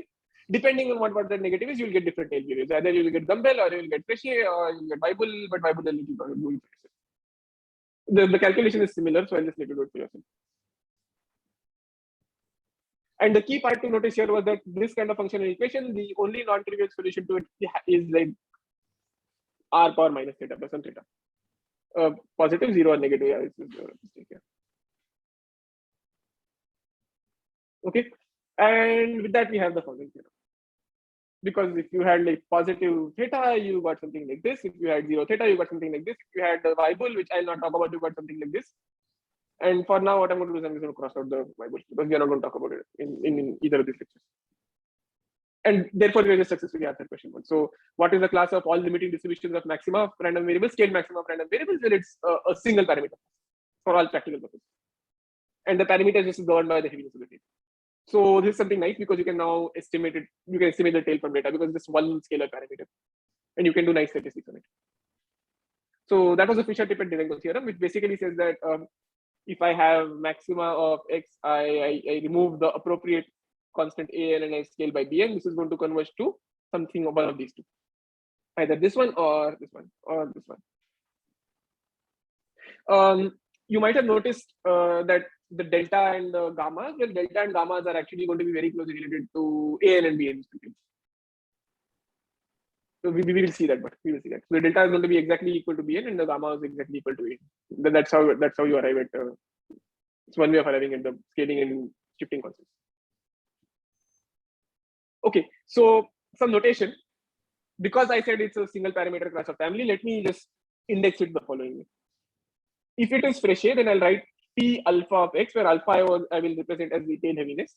Depending on what that negative is, you'll get different tail periods. Either you'll get Gumbel or you'll get Fischer or you'll get Weibull, but Weibull a little bit. The calculation is similar, so I'll just let you do it for yourself. And the key part to notice here was that this kind of functional equation, the only non-trivial solution to it is like r power minus theta plus some theta. Positive, 0 or negative. Yeah, it's just a mistake here. Okay, and with that we have the following theorem. Because if you had like positive theta, you got something like this. If you had 0 theta, you got something like this. If you had the Weibull, which I'll not talk about, you got something like this. And for now, what I'm going to do is I'm going to cross out the Weibull because we are not going to talk about it in either of these lectures. And therefore, we are just successfully answered question 1. So, what is the class of all limiting distributions of maxima of random variables, scaled maxima of random variables? Well, it's a single parameter for all practical purposes. And the parameter is just governed by the heaviness of the tail. So this is something nice because you can now estimate it. You can estimate the tail from data because it's just one scalar parameter, and you can do nice statistics on it. So that was the Fischer-Tippett-Derengo theorem, which basically says that if I have maxima of x, I remove the appropriate constant an and I scale by bn. This is going to converge to something of one of these two, either this one or this one or this one. You might have noticed that the delta and the gammas, well, delta and gammas are actually going to be very closely related to an and bn. So we will see that, but we will see that. So the delta is going to be exactly equal to bn, and the gamma is exactly equal to an. That's how you arrive at. It's one way of arriving at the scaling and shifting constants. Okay, so some notation. Because I said it's a single parameter class of family, let me just index it the following way. If it is Fischer, then I'll write P alpha of x, where alpha I will represent as the tail heaviness.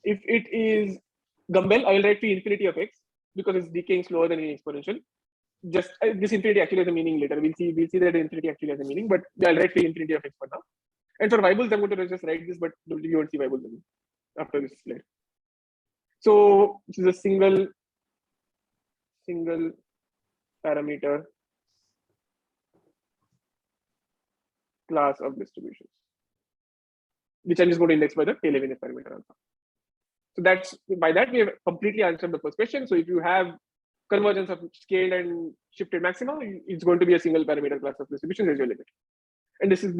If it is Gumbel, I will write P infinity of x because it's decaying slower than any exponential. Just this infinity actually has a meaning later. We'll see that the infinity actually has a meaning, but I'll write P infinity of x for now. And for Weibulls, I'm going to just write this, but you won't see Weibulls after this slide. So this is a single parameter class of distributions, which I'm just going to index by the tail heaviness parameter alpha. So that's by that we have completely answered the first question. So if you have convergence of scaled and shifted maxima, it's going to be a single parameter class of distributions as your limit. And this is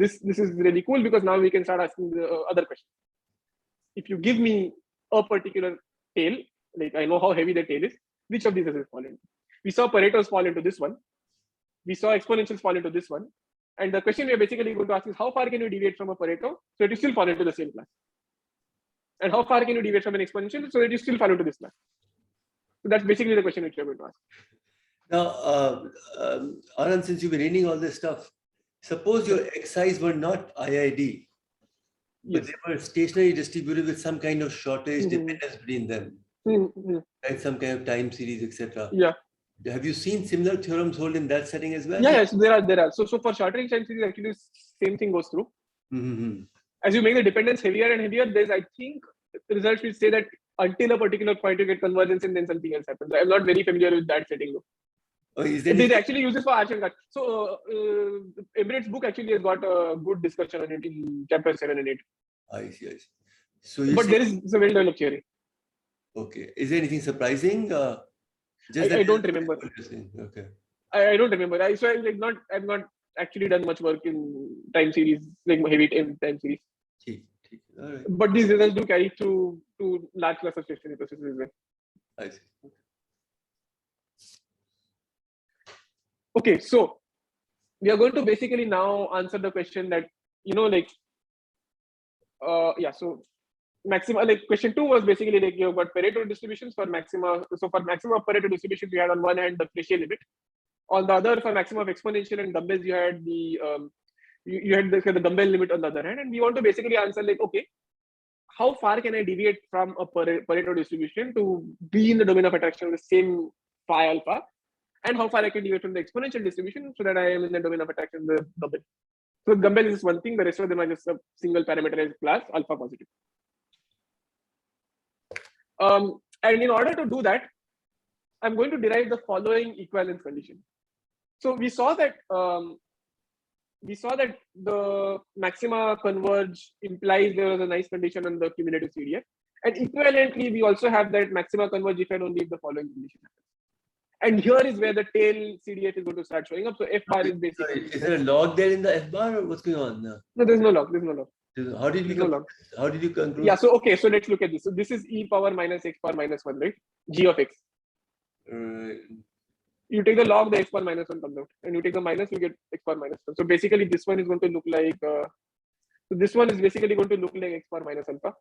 really cool because now we can start asking the other question. If you give me a particular tail, like I know how heavy the tail is, which of these does it fall into? We saw Pareto's fall into this one. We saw exponentials fall into this one. And the question we are basically going to ask is how far can you deviate from a Pareto so that you still fall into the same class? And how far can you deviate from an exponential so that you still fall into this class? So that's basically the question which we are going to ask. Now, Anand, since you've been reading all this stuff, suppose your xi's were not IID, but they were stationary distributed with some kind of shortage dependence between them, right? Some kind of time series, etc. Yeah. Have you seen similar theorems hold in that setting as well? Yeah, so there are. So for shortening time series, actually, same thing goes through. As you make the dependence heavier and heavier, there's, I think, the results will say that until a particular point you get convergence and then something else happens. I'm not very familiar with that setting though. Oh, is there they actually use this for Arch and Cut. So Emirates book actually has got a good discussion on it in chapter 7 and 8. I see. So there is a well-developed theory. Okay. Is there anything surprising? I don't remember. Okay. I don't remember. I've not actually done much work in time series, like heavy time series. All right. But these results do carry through to large class of stationary processes as well. I see. Okay, so we are going to basically now answer the question that, so maxima, like question 2 was basically like you've got Pareto distributions for maxima. So for maxima of Pareto distributions, we had on one hand the Fischer limit. On the other, for maxima of exponential and Gumbels, you had the you had the Gumbel limit on the other hand. And we want to basically answer like, okay, how far can I deviate from a Pareto distribution to be in the domain of attraction of the same phi alpha, and how far I can deviate from the exponential distribution so that I am in the domain of attraction of the Gumbel. So Gumbel is one thing, the rest of them are just a single parameterized class, alpha positive. And in order to do that, I'm going to derive the following equivalence condition. So we saw that the maxima converge implies there was a nice condition on the cumulative CDF, and equivalently we also have that maxima converge if and only if the following condition happens. And here is where the tail CDF is going to start showing up. So F bar is basically. Sorry, is there a log there in the F bar, or what's going on? No, there's no log. There's no log. How did we How did you conclude? Yeah. So okay. So let's look at this. So this is e power minus x power minus 1, right? G of x. You take the log, the x power minus 1 comes out, and you take the minus, you get x power minus 1. So basically, this one is going to look like. So this one is basically going to look like x power minus alpha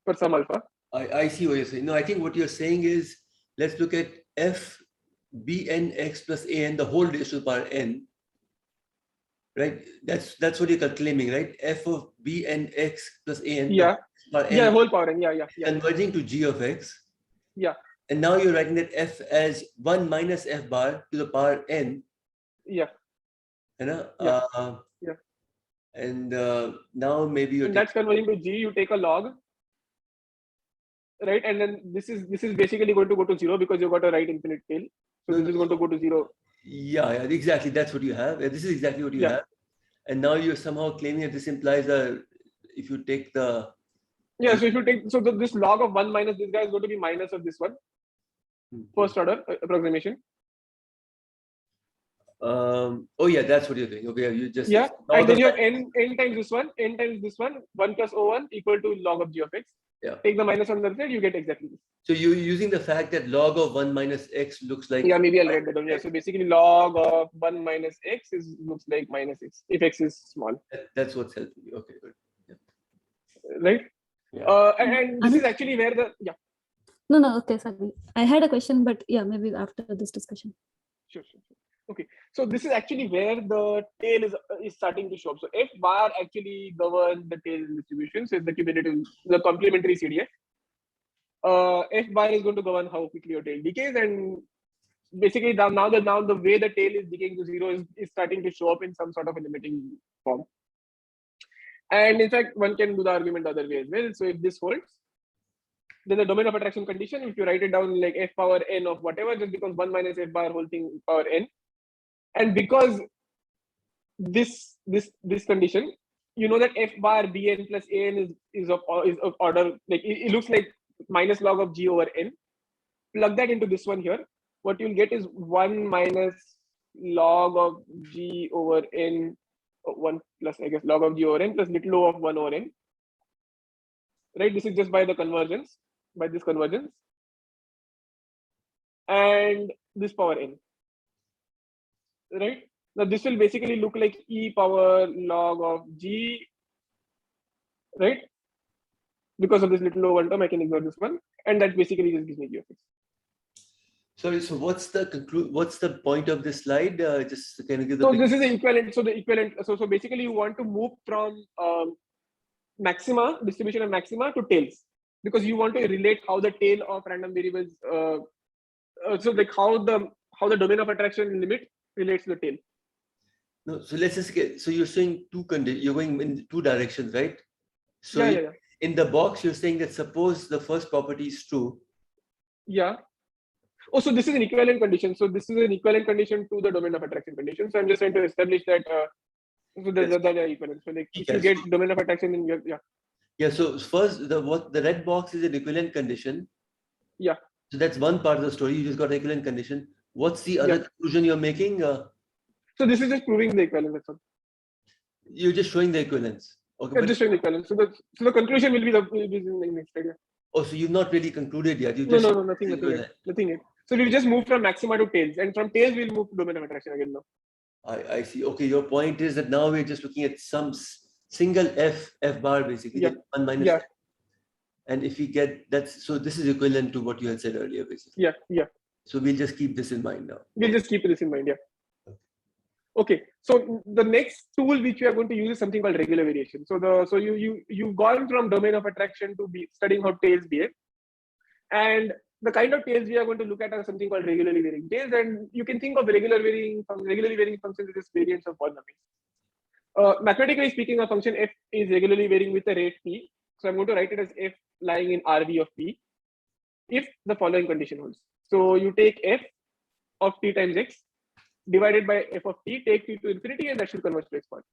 for some alpha. I see what you're saying. No, I think what you're saying is, let's look at f bnx plus an, the whole raised to the power n. Right? That's what you're claiming, right? F of bnx plus an. Yeah. N, Whole power n. Yeah. Converging to g of x. Yeah. And now you're writing that f as 1 minus f bar to the power n. Yeah. You know? Yeah. And now maybe you're. That's converging to g. You take a log. Right, and then this is basically going to go to 0 because you've got a right infinite tail. So this is going to go to 0. Yeah, exactly. That's what you have. This is exactly what you have. And now you're somehow claiming that this implies if you take the. Yeah, so if you take this log of 1 minus this guy is going to be minus of this one. First order approximation. Oh yeah, that's what you're doing. Okay, you just. Yeah, and then you have n times this one, 1 plus O1 equal to log of g of x. Yeah. Take the minus on the other side, you get exactly this. So you're using the fact that log of 1 minus x looks like. Yeah, maybe I'll write that down. Yeah, so basically log of 1 minus x looks like minus x if x is small. That's what's helping you. Okay, good. Yeah. Right? Yeah. And this is actually where the No, okay, sorry. I had a question, but yeah, maybe after this discussion. Sure. Okay, so this is actually where the tail is starting to show up. So F bar actually governs the tail distribution. So it's the complementary CDF. F bar is going to govern how quickly your tail decays, and basically now the way the tail is decaying to 0 is starting to show up in some sort of a limiting form. And in fact, one can do the argument the other way as well. So if this holds, then the domain of attraction condition, if you write it down like f power n of whatever, just becomes 1 minus f bar whole thing power n. And because this condition, you know that f bar bn plus an is of order, like it looks like minus log of g over n. Plug that into this one here. What you'll get is 1 minus log of g over n, 1 plus I guess log of g over n plus little o of 1 over n. Right? This is just by the convergence, by this convergence, and this power n. Right? Now this will basically look like e power log of g, right? Because of this little o one term, I can ignore this one, and that basically just gives me g of x. Sorry, so what's the point of this slide? Just can you give the. So this is the equivalent. So the equivalent. So basically, you want to move from maxima, distribution of maxima, to tails, because you want to relate how the tail of random variables. So like how the domain of attraction limit relates to the tail. No, so let's just get. So you're saying you're going in two directions, right? So Yeah. In the box, you're saying that suppose the first property is true. Yeah. Oh, so this is an equivalent condition. So this is an equivalent condition to the domain of attraction condition. So I'm just trying to establish that. So that are equivalent. So like if you get domain of attraction, then yeah. Yeah. So first, the red box is an equivalent condition. Yeah. So that's one part of the story. You just got an equivalent condition. What's the other conclusion you're making? So this is just proving the equivalence. That's all. You're just showing the equivalence. Okay. Yeah, just showing the equivalence. So the conclusion will be in the next slide. Yeah. Oh, so you've not really concluded yet. No, nothing yet. So we'll just move from maxima to tails, and from tails we'll move to domain of attraction again now. I see. Okay, your point is that now we're just looking at some single f bar basically. Yeah. 1 minus f. And if we get that's so this is equivalent to what you had said earlier, basically. Yeah. So we'll just keep this in mind now. We'll just keep this in mind, yeah. Okay, so the next tool which we are going to use is something called regular variation. So you've gone from domain of attraction to studying how tails behave, and the kind of tails we are going to look at are something called regularly varying tails, and you can think of regularly varying functions as variants of polynomials. Mathematically speaking, a function f is regularly varying with a rate p. So I'm going to write it as f lying in Rv of p if the following condition holds. So you take f of t times x divided by f of t, take t to infinity, and that should converge to x bar.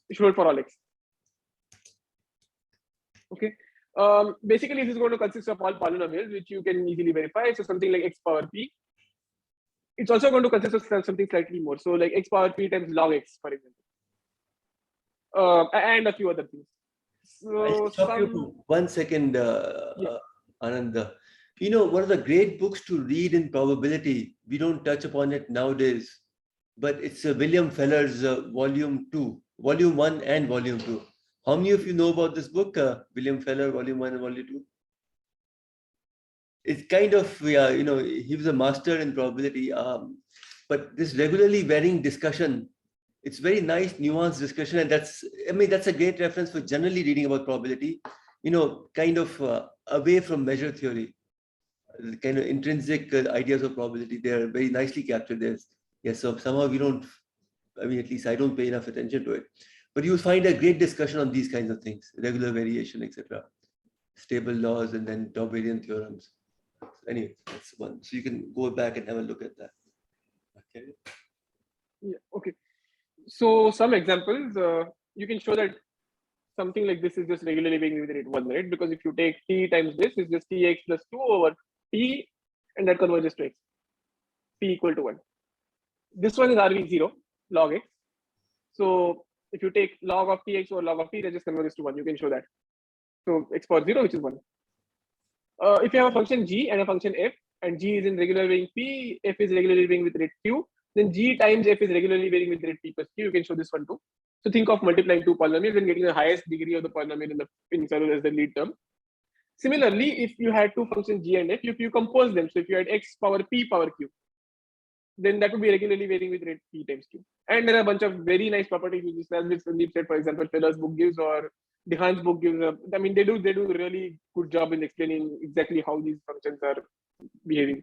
It should hold for all x. Okay. Basically, this is going to consist of all polynomials, which you can easily verify. So something like x power p. It's also going to consist of something slightly more. So like x power p times log x, for example, and a few other things. So stop you for 1 second, Anand. You know, one of the great books to read in probability, we don't touch upon it nowadays, but it's William Feller's volume 1 and volume 2. How many of you know about this book, William Feller, volume 1 and volume 2? It's kind of, you know, he was a master in probability, but this regularly varying discussion, it's very nice, nuanced discussion. And that's a great reference for generally reading about probability, you know, kind of away from measure theory. Kind of intrinsic ideas of probability, they are very nicely captured there. Yes, so somehow we don't, I mean, at least I don't pay enough attention to it. But you will find a great discussion on these kinds of things, regular variation, etc. Stable laws, and then Tauberian theorems. Anyway, that's one. So you can go back and have a look at that. Okay. Yeah, okay. So some examples, you can show that something like this is just regularly varying with rate 1, right? Because if you take t times this, it's just tx plus 2 over t, and that converges to x, p equal to 1. This one is Rv0, log x. So if you take log of tx or log of t, that just converges to 1. You can show that. So x power 0, which is 1. If you have a function g and a function f, and g is in regular varying p, f is regularly varying with rate q, then g times f is regularly varying with rate p plus q. You can show this one too. So think of multiplying two polynomials and getting the highest degree of the polynomial in several as the lead term. Similarly, if you had two functions g and f, if you compose them, so if you had x power p power q, then that would be regularly varying with rate p times q. And there are a bunch of very nice properties which Sandeep said, for example, Feller's book gives, or Dehaan's book gives. I mean, they do a really good job in explaining exactly how these functions are behaving.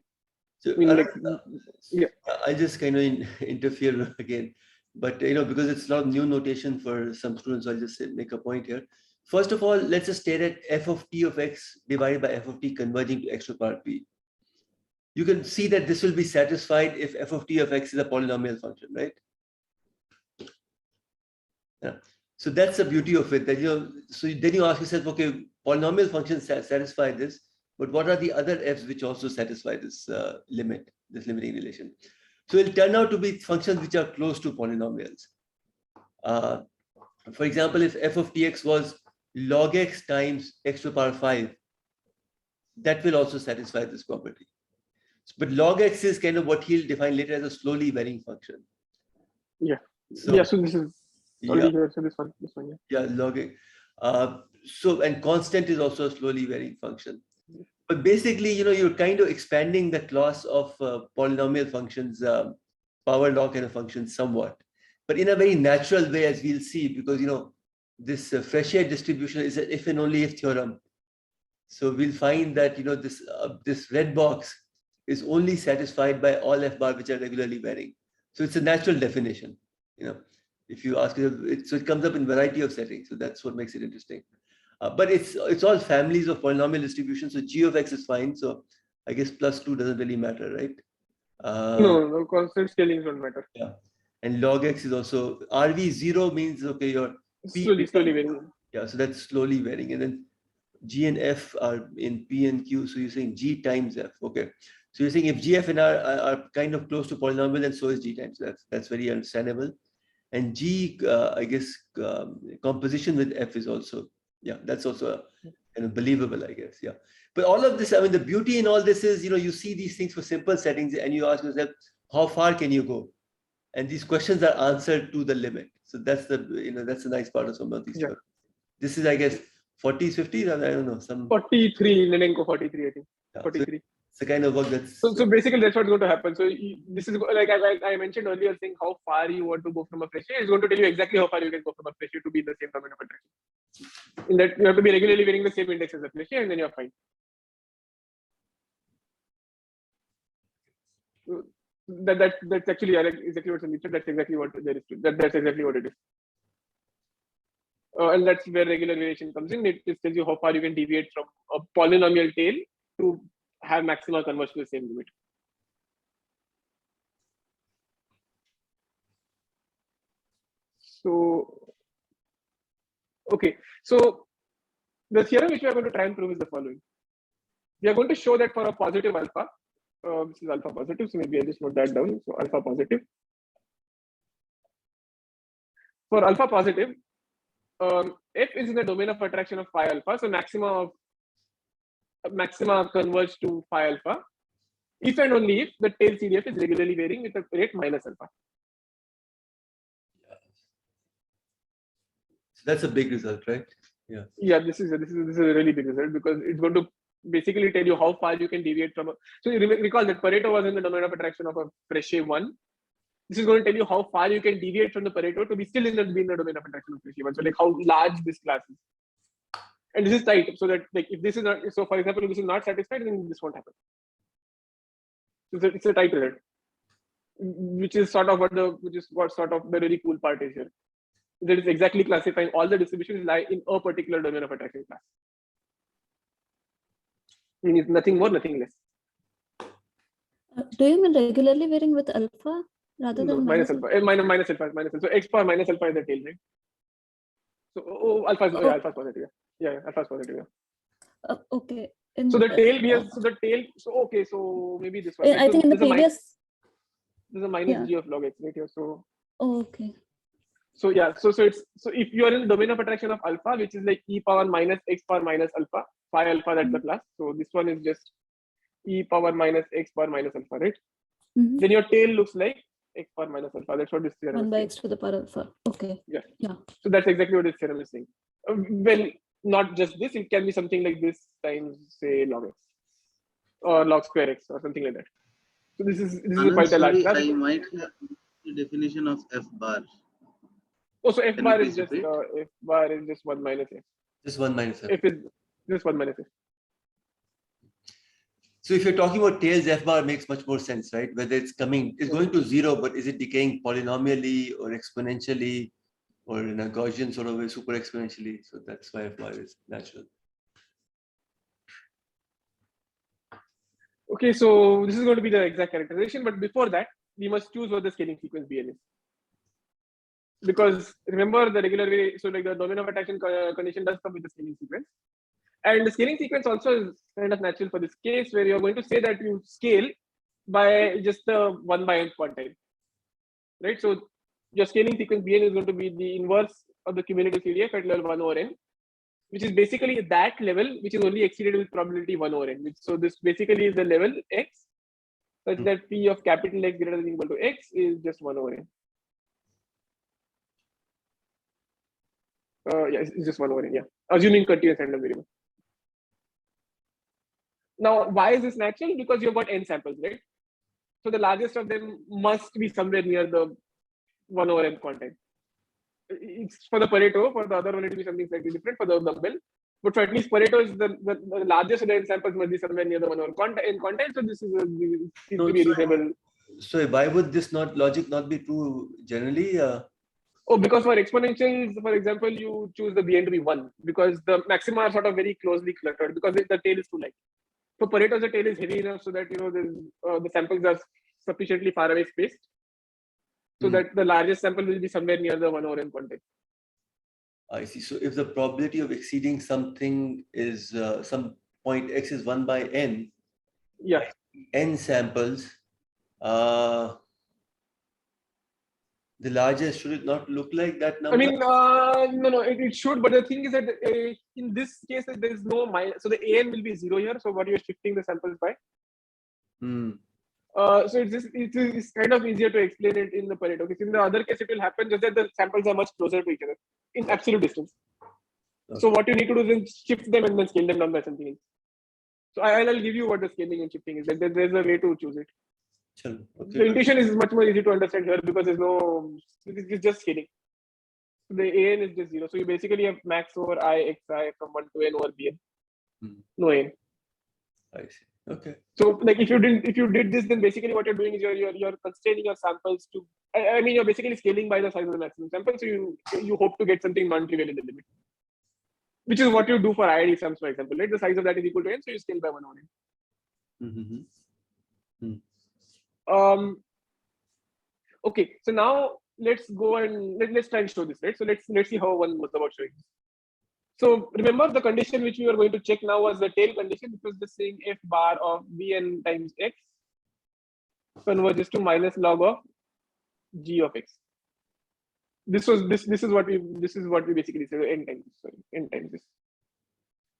So I mean, like, yeah. I just kind of interfere again, but you know, because it's not new notation for some students, I'll just make a point here. First of all, let's just state that f of t of x divided by f of t converging to x to the power p. You can see that this will be satisfied if f of t of x is a polynomial function, right? Yeah. So that's the beauty of it. That, you know, so then you ask yourself, okay, polynomial functions satisfy this, but what are the other f's which also satisfy this limit, this limiting relation? So it'll turn out to be functions which are close to polynomials. For example, if f of tx was log x times x to the power 5, that will also satisfy this property. But log x is kind of what he'll define later as a slowly varying function. Yeah. So, yeah. So this is already here. So this one. Yeah, log x. So, and constant is also a slowly varying function. But basically, you know, you're kind of expanding the class of polynomial functions, power law kind of functions somewhat, but in a very natural way, as we'll see, because, you know, this Fischer distribution is an if and only if theorem. So we'll find that, you know, this red box is only satisfied by all f bar which are regularly varying. So it's a natural definition, you know, if you ask it, so it comes up in variety of settings. So that's what makes it interesting. But it's all families of polynomial distributions. So g of x is fine. So I guess plus 2 doesn't really matter, right? No, constant scalings don't matter. Yeah. And log x is also Rv0 means, okay, your slowly varying. Yeah, so that's slowly varying. And then g and f are in p and q. So you're saying g times f. Okay. So you're saying if g, f, and r are kind of close to polynomial, and so is g times. That's very understandable. And g, I guess, composition with f is also, yeah, that's also kind of believable, I guess. Yeah. But all of this, I mean, the beauty in all this is, you know, you see these things for simple settings and you ask yourself, how far can you go? And these questions are answered to the limit. So that's the, you know, that's a nice part of some of these. Yeah. This is, I guess, 40s, 50s, I don't know. 43, Nenenko 43, I think. Yeah, 43. It's the kind of work that's. So basically, that's what's going to happen. So this is like I mentioned earlier, saying how far you want to go from a pressure is going to tell you exactly how far you can go from a pressure to be in the same domain of attraction. In that, you have to be regularly varying the same index as a pressure, and then you're fine. So that's actually exactly what's in the That's exactly what there is. That's exactly what it is. And that's where regular variation comes in. It just tells you how far you can deviate from a polynomial tail to have maximal converge to the same limit. So, okay. So the theorem which we are going to try and prove is the following. We are going to show that for a positive alpha, this is alpha positive, so maybe I just note that down. So alpha positive. For alpha positive, f is in the domain of attraction of phi alpha, so maxima converge to phi alpha, if and only if the tail CDF is regularly varying with a rate minus alpha. So that's a big result, right? Yeah. Yeah, this is a really big result because it's going to basically tell you how far you can deviate from a. So you recall that Pareto was in the domain of attraction of a Frechet 1. This is going to tell you how far you can deviate from the Pareto to be still in the domain of attraction of Frechet 1. So like how large this class is. And this is tight, so that like if this is not, so for example, if this is not satisfied, then this won't happen. So it's a tight result, which is sort of what the really cool part is here. That is exactly classifying all the distributions lie in a particular domain of attraction class. I mean, it's nothing more, nothing less. Do you mean regularly varying with alpha rather than minus alpha? Minus alpha. So x power minus alpha is the tail, right? So alpha is positive. Yeah, alpha is positive. Yeah. Okay. So the tail so maybe this one. I think in the previous. There's a minus g of log x right here. So. Okay. So yeah, so if you are in the domain of attraction of alpha, which is like e power minus x power minus alpha, phi alpha, that's the class. So this one is just e power minus x power minus alpha, right? Then your tail looks like x power minus alpha. That's what this theorem is 1 by saying. x to the power alpha. Okay. Yeah. So that's exactly what this theorem is saying. Well, not just this, it can be something like this times say log x or log square x or something like that. So this is quite a large class. I might have the definition of f bar. Oh, so f bar is just 1 minus f. Just 1 minus f. F is just 1 minus f. So if you're talking about tails, f bar makes much more sense, right? Whether it's going to 0, but is it decaying polynomially or exponentially or in a Gaussian sort of way, super exponentially? So that's why f bar is natural. Okay, so this is going to be the exact characterization, but before that, we must choose what the scaling sequence Bn is. Because remember the regular way, so like the domain of attraction condition does come with the scaling sequence. And the scaling sequence also is kind of natural for this case where you're going to say that you scale by just the 1 by n quantile, right? So your scaling sequence Bn is going to be the inverse of the cumulative CDF at level 1 over n, which is basically that level which is only exceeded with probability 1 over n. So this basically is the level x, such that P of capital X greater than or equal to x is just 1 over n. Yeah, it's just 1 over n, yeah. Assuming continuous random variable. Now, why is this natural? Because you've got n samples, right? So the largest of them must be somewhere near the 1 over n quantile. It's for the Pareto, for the other one it will be something slightly different for the dumbbell. But for at least Pareto, is the largest of the n samples must be somewhere near the 1 over n quantile. So this is seems to be reasonable. So why would this logic not be true generally? Oh, because for exponentials, for example, you choose the Bn to be 1 because the maxima are sort of very closely cluttered because the tail is too light. For Pareto, the tail is heavy enough so that the samples are sufficiently far away spaced, so that the largest sample will be somewhere near the 1 over n quantile. I see. So if the probability of exceeding something is some point x is 1 by n, yeah, n samples, the largest, should it not look like that number? I mean, no, it should. But the thing is that in this case, there is no minus. So the an will be 0 here. So what you're shifting the samples by. So it's kind of easier to explain it in the Pareto. Because in the other case, it will happen just that the samples are much closer to each other in absolute distance. Okay. So what you need to do is shift them and then scale them down by something else. So I'll give you what the scaling and shifting is. There's a way to choose it. Chalo, okay. The intuition is much more easy to understand here because there's no, it's just scaling. So the an is just 0. So you basically have max over I xi from 1 to n over bn. No n. I see. Okay. So like if you did this, then basically what you're doing is you're constraining your samples to. I mean you're basically scaling by the size of the maximum sample. So you hope to get something non-trivial in the limit, which is what you do for IID sums, for example. Right, the size of that is equal to n, so you scale by 1 over n. Okay, so now let's go and let's try and show this, right? So let's see how one goes about showing this. So remember the condition which we were going to check now was the tail condition, which was the saying f bar of bn times x converges to minus log of g of x. This is what we basically said, n times this.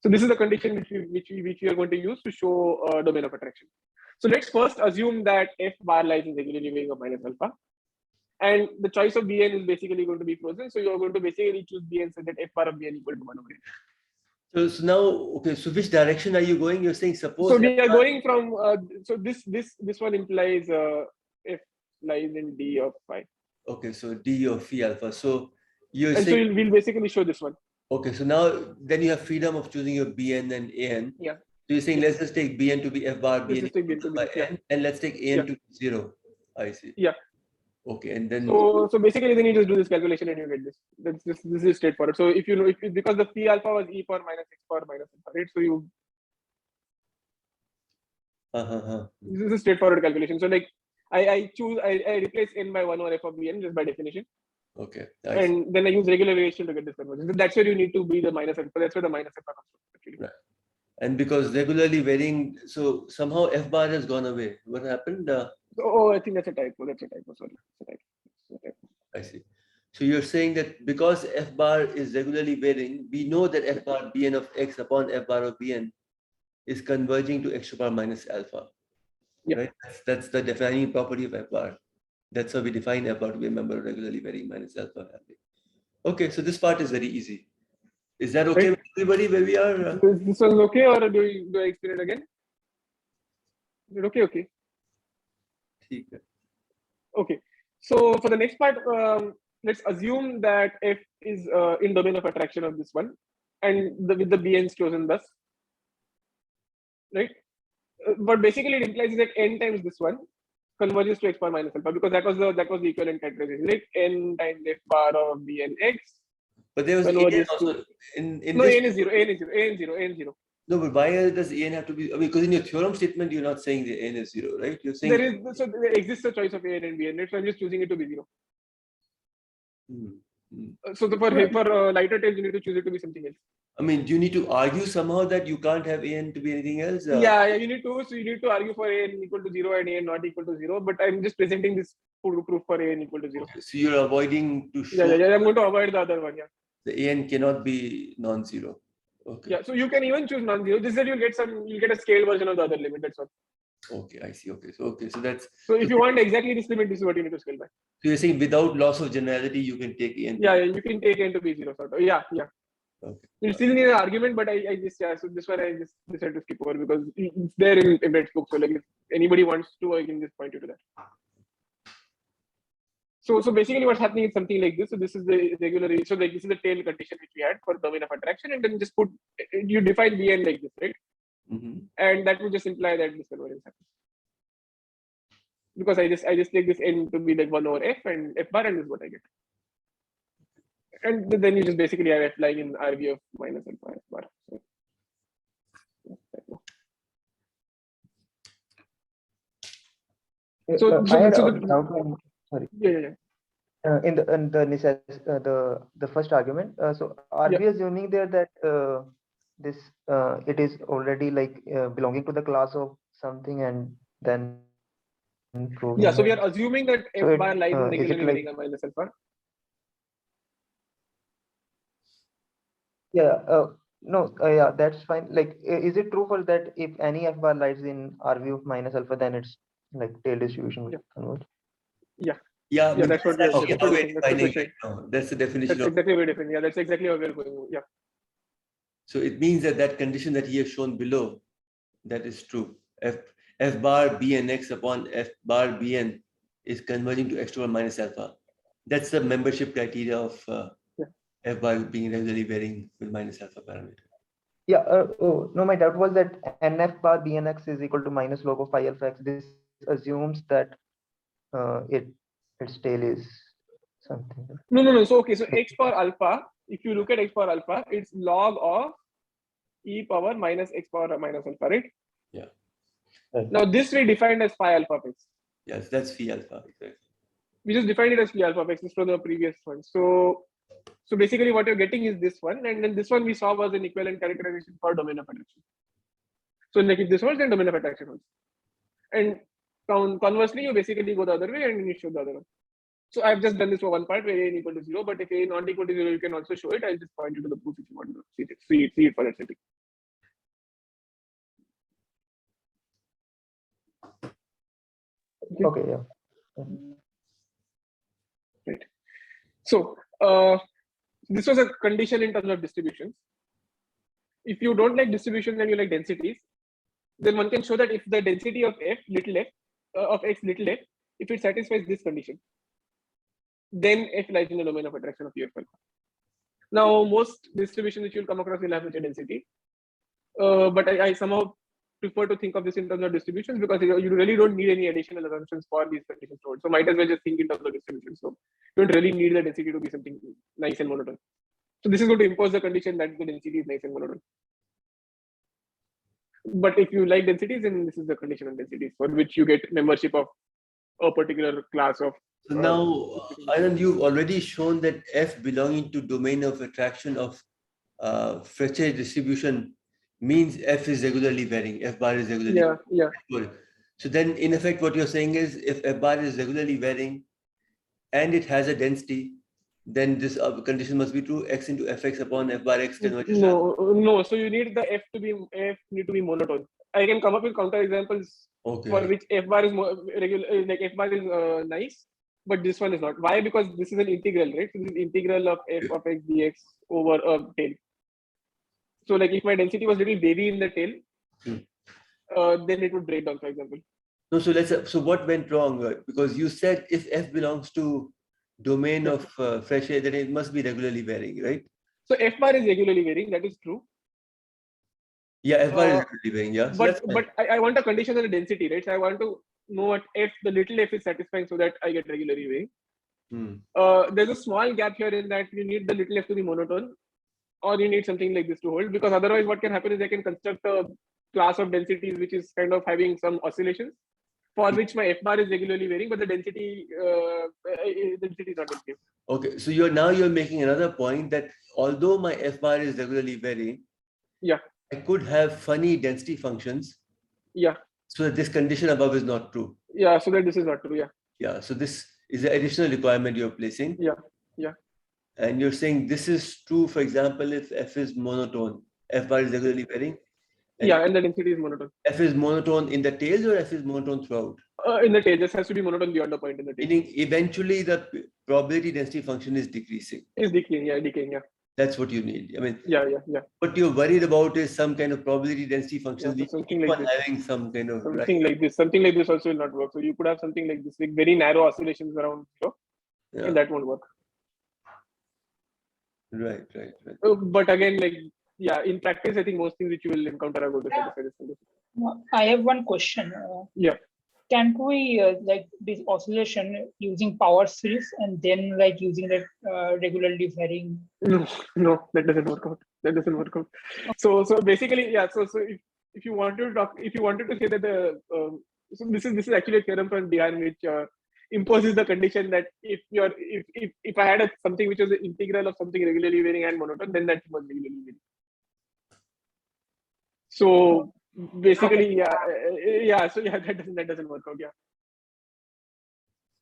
So this is the condition which we are going to use to show domain of attraction. So let's first assume that f bar lies in regularly varying of minus alpha. And the choice of bn is basically going to be frozen. So you're going to basically choose bn so that f bar of bn equal to 1 over n. So now, okay, so which direction are you going? You're saying suppose. So we are going from, so this one implies f lies in d of phi. Okay, so d of phi alpha. So you're and saying. So we'll basically show this one. Okay, so now then you have freedom of choosing your bn and an. Yeah. So you're saying let's just take bn to be f bar bn by n, and let's take an to be 0. I see. Yeah. Okay, and then so basically then you just do this calculation and you get this. This is straightforward. So if you know because the phi alpha was e power minus x power minus alpha, right? So you this is a straightforward calculation. So like I replace n by 1 over f of bn just by definition. Okay. And then I use regular variation to get this convergence. That's where you need to be the minus alpha. That's where the minus alpha comes from. Actually. Right. And because regularly varying, so somehow f bar has gone away. What happened? Oh, I think that's a typo. Sorry. I see. So you're saying that because f bar is regularly varying, we know that f bar bn of x upon f bar of bn is converging to x to the power minus alpha. Yeah. Right? That's the defining property of f bar. That's how we define f bar to be a member of regularly varying minus alpha family. Okay, so this part is very easy. Is that okay with everybody where we are? This one's okay, or do I explain it again? Is it okay? Okay. Okay. So for the next part, let's assume that f is in domain of attraction of this one, and with the bn's chosen thus, right? But basically it implies that n times this one converges to x power minus alpha, because that was the equivalent characterization, right? N times f bar of bn x. But there was an also in no, this. n is 0, n is 0. No, but why does n have to be? I mean, because in your theorem statement, you're not saying the n is 0, right? You're saying there exists a choice of an and bn, right? So I'm just choosing it to be 0. So for lighter tails, you need to choose it to be something else. I mean, do you need to argue somehow that you can't have an to be anything else? Yeah, you need to. So you need to argue for an equal to 0 and an not equal to 0. But I'm just presenting this proof for an equal to 0. Okay, so you're avoiding to show. Yeah. I'm going to avoid the other one. Yeah. The an cannot be non-zero. Okay. Yeah. So you can even choose non-zero. This is that you'll get a scaled version of the other limit. That's all. Okay, I see. Okay, so that's. So if you want exactly this limit, this is what you need to scale by. So you're saying without loss of generality, you can take n. Yeah, you can take n to be 0 sort of. Yeah. Okay. You still need an argument, but I just so this one I just decided to skip over because it's there in Embedded's book. So like if anybody wants to, I can just point you to that. So basically what's happening is something like this. So this is the regular. So like this is the tail condition which we had for domain of attraction, and then just you define bn like this, right? And that would just imply that this convergence happens. Because I just take this n to be like 1 over f and f bar, and this is what I get. And then you just basically have f lying in RV of minus alpha f bar. Sorry. Yeah. In the first argument, so are we assuming there that this it is already like belonging to the class of something, and then proving? Yeah. So we are assuming that f bar lies in regularly varying minus alpha. Yeah, that's fine. Like, is it true for that if any f bar lies in RV of minus alpha, then it's like tail distribution will converge? Yeah, that's what we're defining. That's the definition. That's exactly what we're defining. Yeah, that's exactly how we're going. Yeah. So it means that condition that he has shown below That is true. F bar Bn x upon F bar Bn is converging to x to the power minus alpha. That's the membership criteria of F bar being regularly varying with minus alpha parameter. Yeah. Oh, no, my doubt was that NF bar Bnx is equal to minus log of phi alpha x. This assumes that its tail is something. No. So okay, so x power alpha, if you look at x power alpha, it's log of e power minus x power minus alpha, right? Yeah. Right. Now this we defined as phi alpha of x. Yes, that's phi alpha. Exactly. We just defined it as phi alpha of x from the previous one. So basically what you're getting is this one, and then this one we saw was an equivalent characterization for domain of attraction. So like if this was, then domain of attraction was. And conversely, you basically go the other way and you show the other one. So I've just done this for one part where a equal to 0, but if a not equal to 0, you can also show it. I'll just point you to the proof if you want to see it for that setting. Okay, yeah. Right. So this was a condition in terms of distributions. If you don't like distributions and you like densities, then one can show that if the density of f little f of x little f, if it satisfies this condition, then f lies in the domain of attraction of UF alpha. Now most distributions which you'll come across will have such a density, but I somehow prefer to think of this in terms of distributions because you really don't need any additional assumptions for these conditions to hold. So might as well just think in terms of distributions. So you don't really need the density to be something nice and monotone. So this is going to impose the condition that the density is nice and monotone. But if you like densities, then this is the condition on densities for which you get membership of a particular class of. So now, Anand, you've already shown that F belonging to domain of attraction of Fischer distribution means F is regularly varying. F bar is regularly varying. Yeah. So then, in effect, what you're saying is, if F bar is regularly varying and it has a density, then this condition must be true. X into Fx upon F bar x converges. No. So you need the F need to be monotone. I can come up with counter examples for which F bar is regular, like F bar is nice, but this one is not. Why? Because this is an integral, right? So this is integral of f of x dx over a tail. So like if my density was little wavy in the tail, then it would break down, for example. No, so what went wrong? Because you said if f belongs to domain of Fischer, then it must be regularly varying, right? So f bar is regularly varying. That is true. Yeah, f bar is regularly varying. Yeah. But I want a condition on the density, right? So I want to know what f the little f is satisfying so that I get regularly varying. There's a small gap here in that you need the little f to be monotone, or you need something like this to hold, because otherwise what can happen is I can construct a class of densities which is kind of having some oscillations for which my f bar is regularly varying, but the density is not okay. Okay, so you're making another point that although my f bar is regularly varying, I could have funny density functions. So that this condition above is not true. So that this is not true. Yeah. So this is the additional requirement you're placing. And you're saying this is true, for example, if f is monotone, f bar is regularly varying. And the density is monotone. F is monotone in the tails or f is monotone throughout? In the tail, just has to be monotone beyond the point in the tail. Meaning eventually the probability density function is decreasing. Is decaying. That's what you need. I mean, What you're worried about is some kind of probability density function. So something like this. Having some kind of something like this. Something like this also will not work. So you could have something like this, like very narrow oscillations around 0, and that won't work. Right. But again, like in practice, I think most things which you will encounter are going to satisfy this condition. I have one question. Can't we like this oscillation using power series and then like using that regularly varying? No, that doesn't work out. So basically, so if you wanted to say that the so this is actually a theorem from Dehaene which imposes the condition that if I had something which was the integral of something regularly varying and monotone, then that was regularly varying. So basically, that doesn't work out.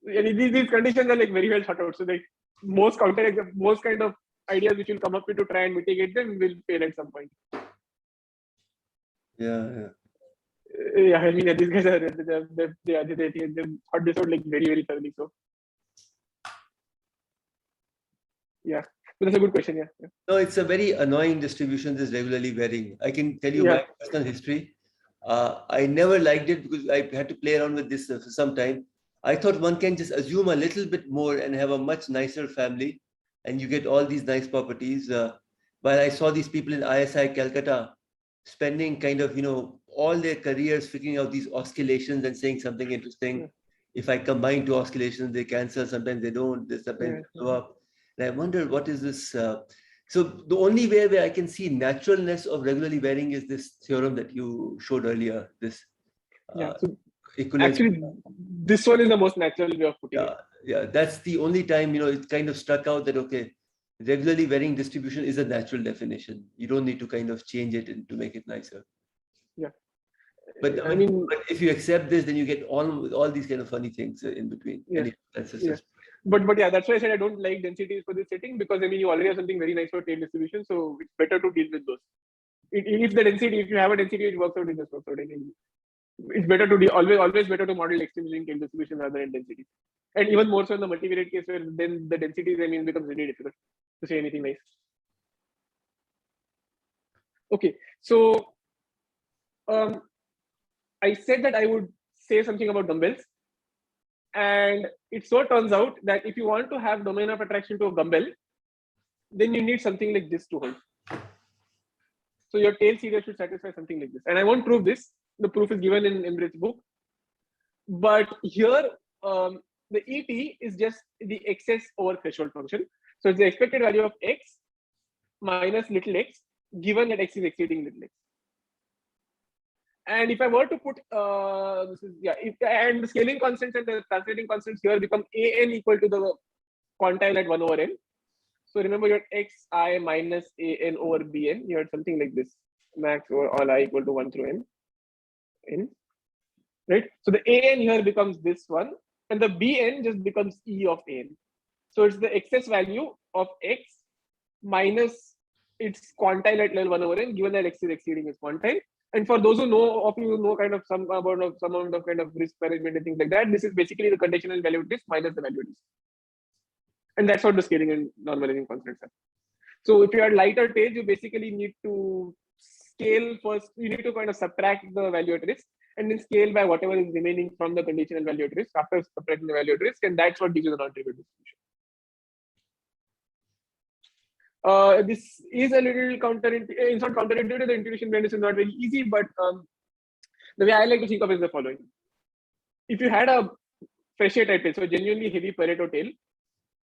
And these conditions are like very well thought out. So like most kind of ideas which will come up with to try and mitigate them will fail at some point. I mean, these guys are they thought this out like very, very thoroughly. So but that's a good question. No, it's a very annoying distribution, this regularly varying. I can tell you my personal history. I never liked it because I had to play around with this for some time. I thought one can just assume a little bit more and have a much nicer family, and you get all these nice properties. While I saw these people in ISI Calcutta spending kind of, all their careers figuring out these oscillations and saying something interesting. If I combine two oscillations, they cancel. Sometimes they don't. Sometimes they blow up. And I wonder what is this. So the only way where I can see naturalness of regularly varying is this theorem that you showed earlier. This So equivalence. actually, this one is the most natural way of putting it. Yeah, that's the only time, it kind of struck out that, okay, regularly varying distribution is a natural definition. You don't need to kind of change it to make it nicer. Yeah. But but if you accept this, then you get all these kind of funny things in between. Yeah. Anyway, that's just But yeah, that's why I said I don't like densities for this setting, because you already have something very nice for tail distribution, so it's better to deal with those. If you have a density, it works out, it just works out. It's better to always better to model extremes using tail distribution rather than density. And even more so in the multivariate case, where then the densities becomes really difficult to say anything nice. Okay, so I said that I would say something about dumbbells. And it so turns out that if you want to have domain of attraction to a dumbbell, then you need something like this to hold. So your tail series should satisfy something like this. And I won't prove this. The proof is given in Emre's book. But here, the ET is just the excess over threshold function. So it's the expected value of x minus little x, given that x is exceeding little x. And if I were to put and the scaling constants and the translating constants here become an equal to the quantile at 1 over n. So remember, you had xi minus an over bn. You had something like this: max over all I equal to 1 through n. Right. So the an here becomes this one, and the bn just becomes e of an. So it's the excess value of x minus its quantile at level 1 over n, given that x is exceeding its quantile. And for those who know kind of some amount of kind of risk management and things like that, this is basically the conditional value at risk minus the value at risk. And that's what the scaling and normalizing constants are. So if you had lighter tails, you basically need to scale first. You need to kind of subtract the value at risk and then scale by whatever is remaining from the conditional value at risk after subtracting the value at risk. And that's what gives you the non-trivial distribution. This is a little counterintuitive. It's not counterintuitive. The intuition behind this is not very easy, but the way I like to think of it is the following: if you had a Fischer type tail, so genuinely heavy Pareto tail,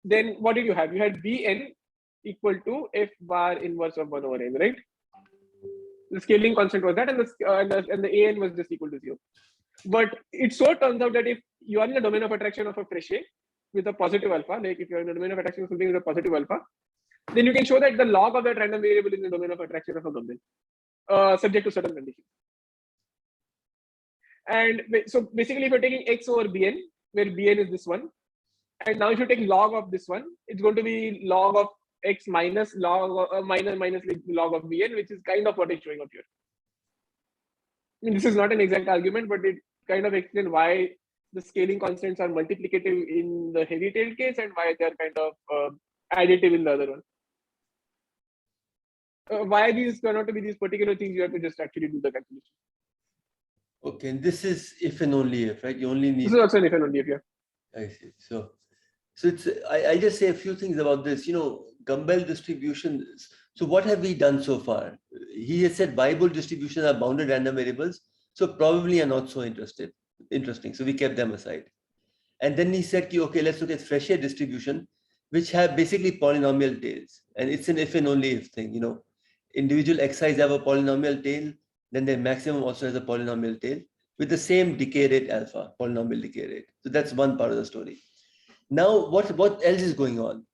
then what did you have? You had Bn equal to f bar inverse of 1 over n, right? The scaling constant was that, and the an was just equal to 0. But it so turns out that if you are in the domain of attraction of a Fischer with a positive alpha, like if you are in the domain of attraction of something with a positive alpha, then you can show that the log of that random variable is in the domain of attraction of a dumbbell, subject to certain conditions. And so basically, if you're taking x over bn, where bn is this one, and now if you take log of this one, it's going to be log of x minus log of, minus log of bn, which is kind of what is showing up here. I mean, this is not an exact argument, but it kind of explains why the scaling constants are multiplicative in the heavy tail case and why they're kind of additive in the other one. Why these turn out to be these particular things, you have to just actually do the calculation. Okay, and this is if and only if, right? You only need. This is also an if and only if, yeah. I see. So it's I just say a few things about this. Gumbel distribution. So what have we done so far? He has said viable distributions are bounded random variables, so probably are not so interesting. So we kept them aside. And then he said, okay, let's look at Fischer distribution, which have basically polynomial tails, and it's an if and only if thing. Individual xi's have a polynomial tail, then their maximum also has a polynomial tail with the same decay rate alpha, polynomial decay rate. So that's one part of the story. Now, what else is going on?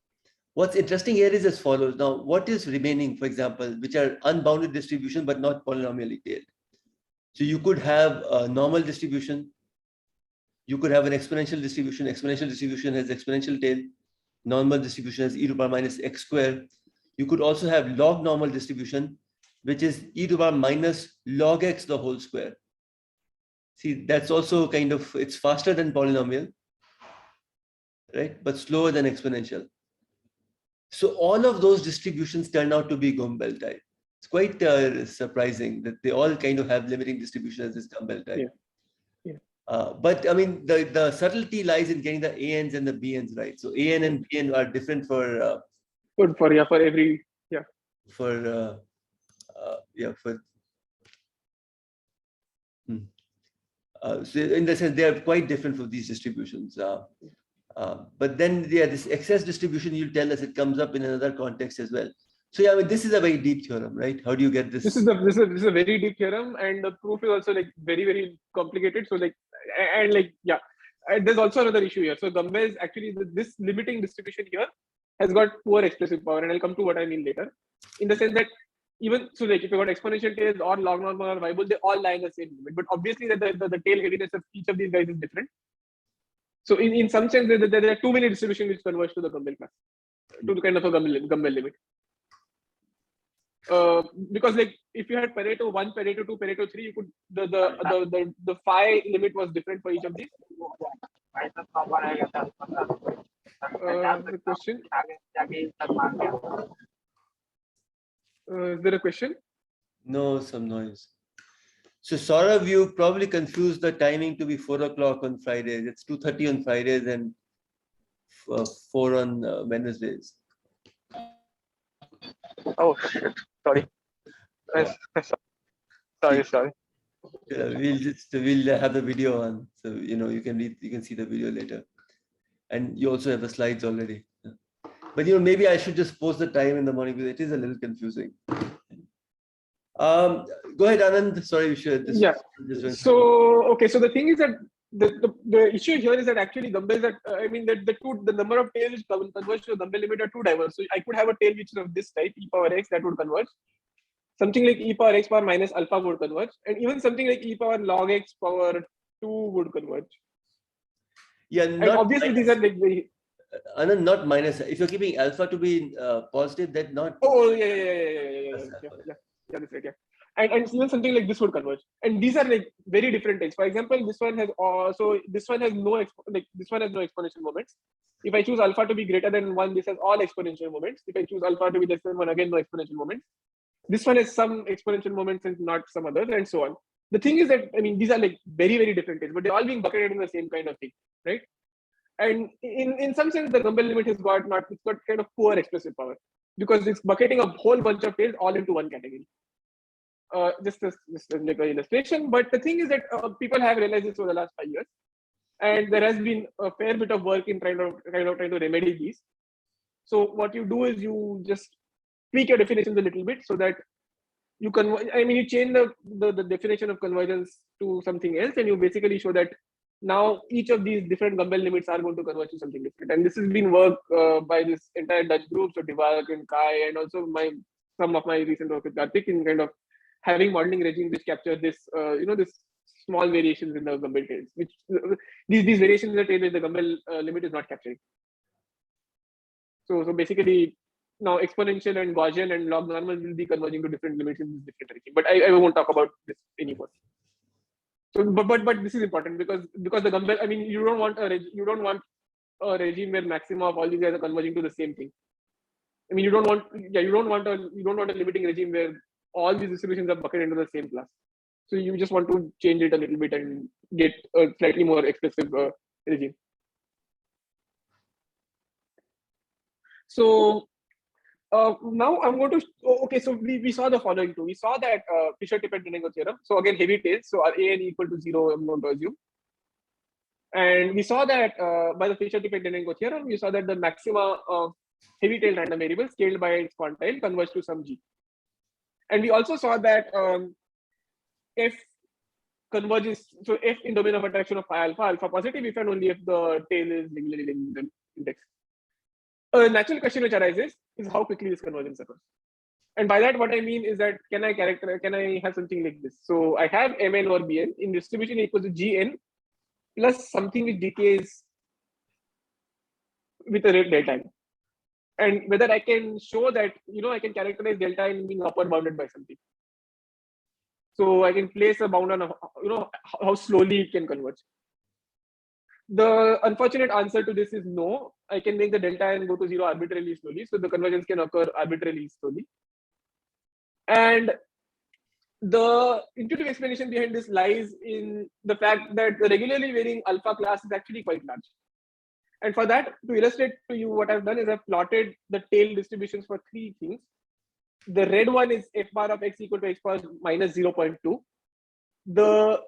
What's interesting here is as follows. Now, what is remaining, for example, which are unbounded distribution but not polynomially tailed? So you could have a normal distribution. You could have an exponential distribution. Exponential distribution has exponential tail. Normal distribution has e to the power minus x square. You could also have log normal distribution, which is e to the power minus log x the whole square. See, that's also kind of, it's faster than polynomial, right? But slower than exponential. So all of those distributions turn out to be Gumbel type. It's quite surprising that they all kind of have limiting distribution as this dumbbell type. But I mean, the subtlety lies in getting the ANs and the BNs right. So AN and BN are different for every for so in the sense they are quite different for these distributions. But then this excess distribution, you'll tell us, it comes up in another context as well. So I mean, this is a very deep theorem, right? How do you get this? This is a very deep theorem, and the proof is also like very complicated. So like and there's also another issue here. So dumbbells actually this limiting distribution here has got poor expressive power, and I'll come to what I mean later. In the sense that even so, like if you got exponential tails or log normal or variable, they all lie in the same limit. But obviously, that the tail heaviness of each of these guys is different. So in some sense, there are too many distributions which converge to the Gumbel class, to the kind of a Gumbel limit. Because like if you had Pareto 1, Pareto 2, Pareto 3, you could the phi limit was different for each of these. The question. Is there a question? No, some noise. So Saurav, you probably confused the timing to be 4 o'clock on Fridays. It's 2:30 on Fridays and 4 on Wednesdays. Oh shit! Sorry. Sorry. We'll have the video on, so you can see the video later, and you also have the slides already. But maybe I should just post the time in the morning because it is a little confusing. Go ahead, Anand. Sorry, you should. So the thing is that the issue here is that actually dumbbells that the number of tails which converge to the dumbbell limit are too diverse. So I could have a tail which is of this type, e power x, that would converge. Something like e power x power minus alpha would converge, and even something like e power log x power 2 would converge. Yeah, and obviously these are like very. Anand, not minus. If you're keeping alpha to be positive, that not. Oh yeah. That's right. Yeah. And even something like this would converge, and these are like very different types. For example, this one has this one has no exponential moments. If I choose alpha to be greater than 1, this has all exponential moments. If I choose alpha to be less than 1, again no exponential moments. This one has some exponential moments and not some others, and so on. The thing is that these are like very different types, but they're all being bucketed in the same kind of thing, right? And in some sense, the Gumbel limit it's got kind of poor expressive power because it's bucketing a whole bunch of tails all into one category. Just like an illustration, but the thing is that people have realized this over the last 5 years, and there has been a fair bit of work in trying to remedy these. So what you do is you just tweak your definitions a little bit so that you you change the definition of convergence to something else, and you basically show that now each of these different Gumbel limits are going to converge to something different. And this has been work by this entire Dutch group, so Divalk and Kai, and also some of my recent work with Karthik in kind of having modeling regimes which capture this, this small variations in the Gumbel tails, which these variations in the tail the Gumbel limit is not capturing. So basically, now exponential and Gaussian and log normal will be converging to different limits in this different regime. But I won't talk about this anymore. So, but this is important because the Gumbel, you don't want a regime where maxima of all these guys are converging to the same thing. You don't want a limiting regime where all these distributions are bucketed into the same class. So you just want to change it a little bit and get a slightly more expressive regime. So now I'm going to, so we saw the following two. We saw that Fischer-Tippett-Denengo theorem. So again, heavy tails. So our AN equal to 0, I'm going to assume. And we saw that by the Fischer-Tippett-Denengo theorem, we saw that the maxima of heavy tail random variable scaled by its quantile converge to some G. And we also saw that F converges, so F in domain of attraction of phi alpha positive if and only if the tail is linearly linked with the index. A natural question which arises is how quickly this convergence occurs. And by that, what I mean is that can I have something like this? So I have Mn or Bn in distribution equals to Gn plus something which decays with a rate delta n. And whether I can show that, I can characterize delta n being upper bounded by something. So I can place a bound on, how slowly it can converge. The unfortunate answer to this is no. I can make the delta n go to 0 arbitrarily slowly. So the convergence can occur arbitrarily slowly. And the intuitive explanation behind this lies in the fact that the regularly varying alpha class is actually quite large. And for that, to illustrate to you, what I've done is I've plotted the tail distributions for three things. The red one is f bar of x equal to x power minus 0.2. The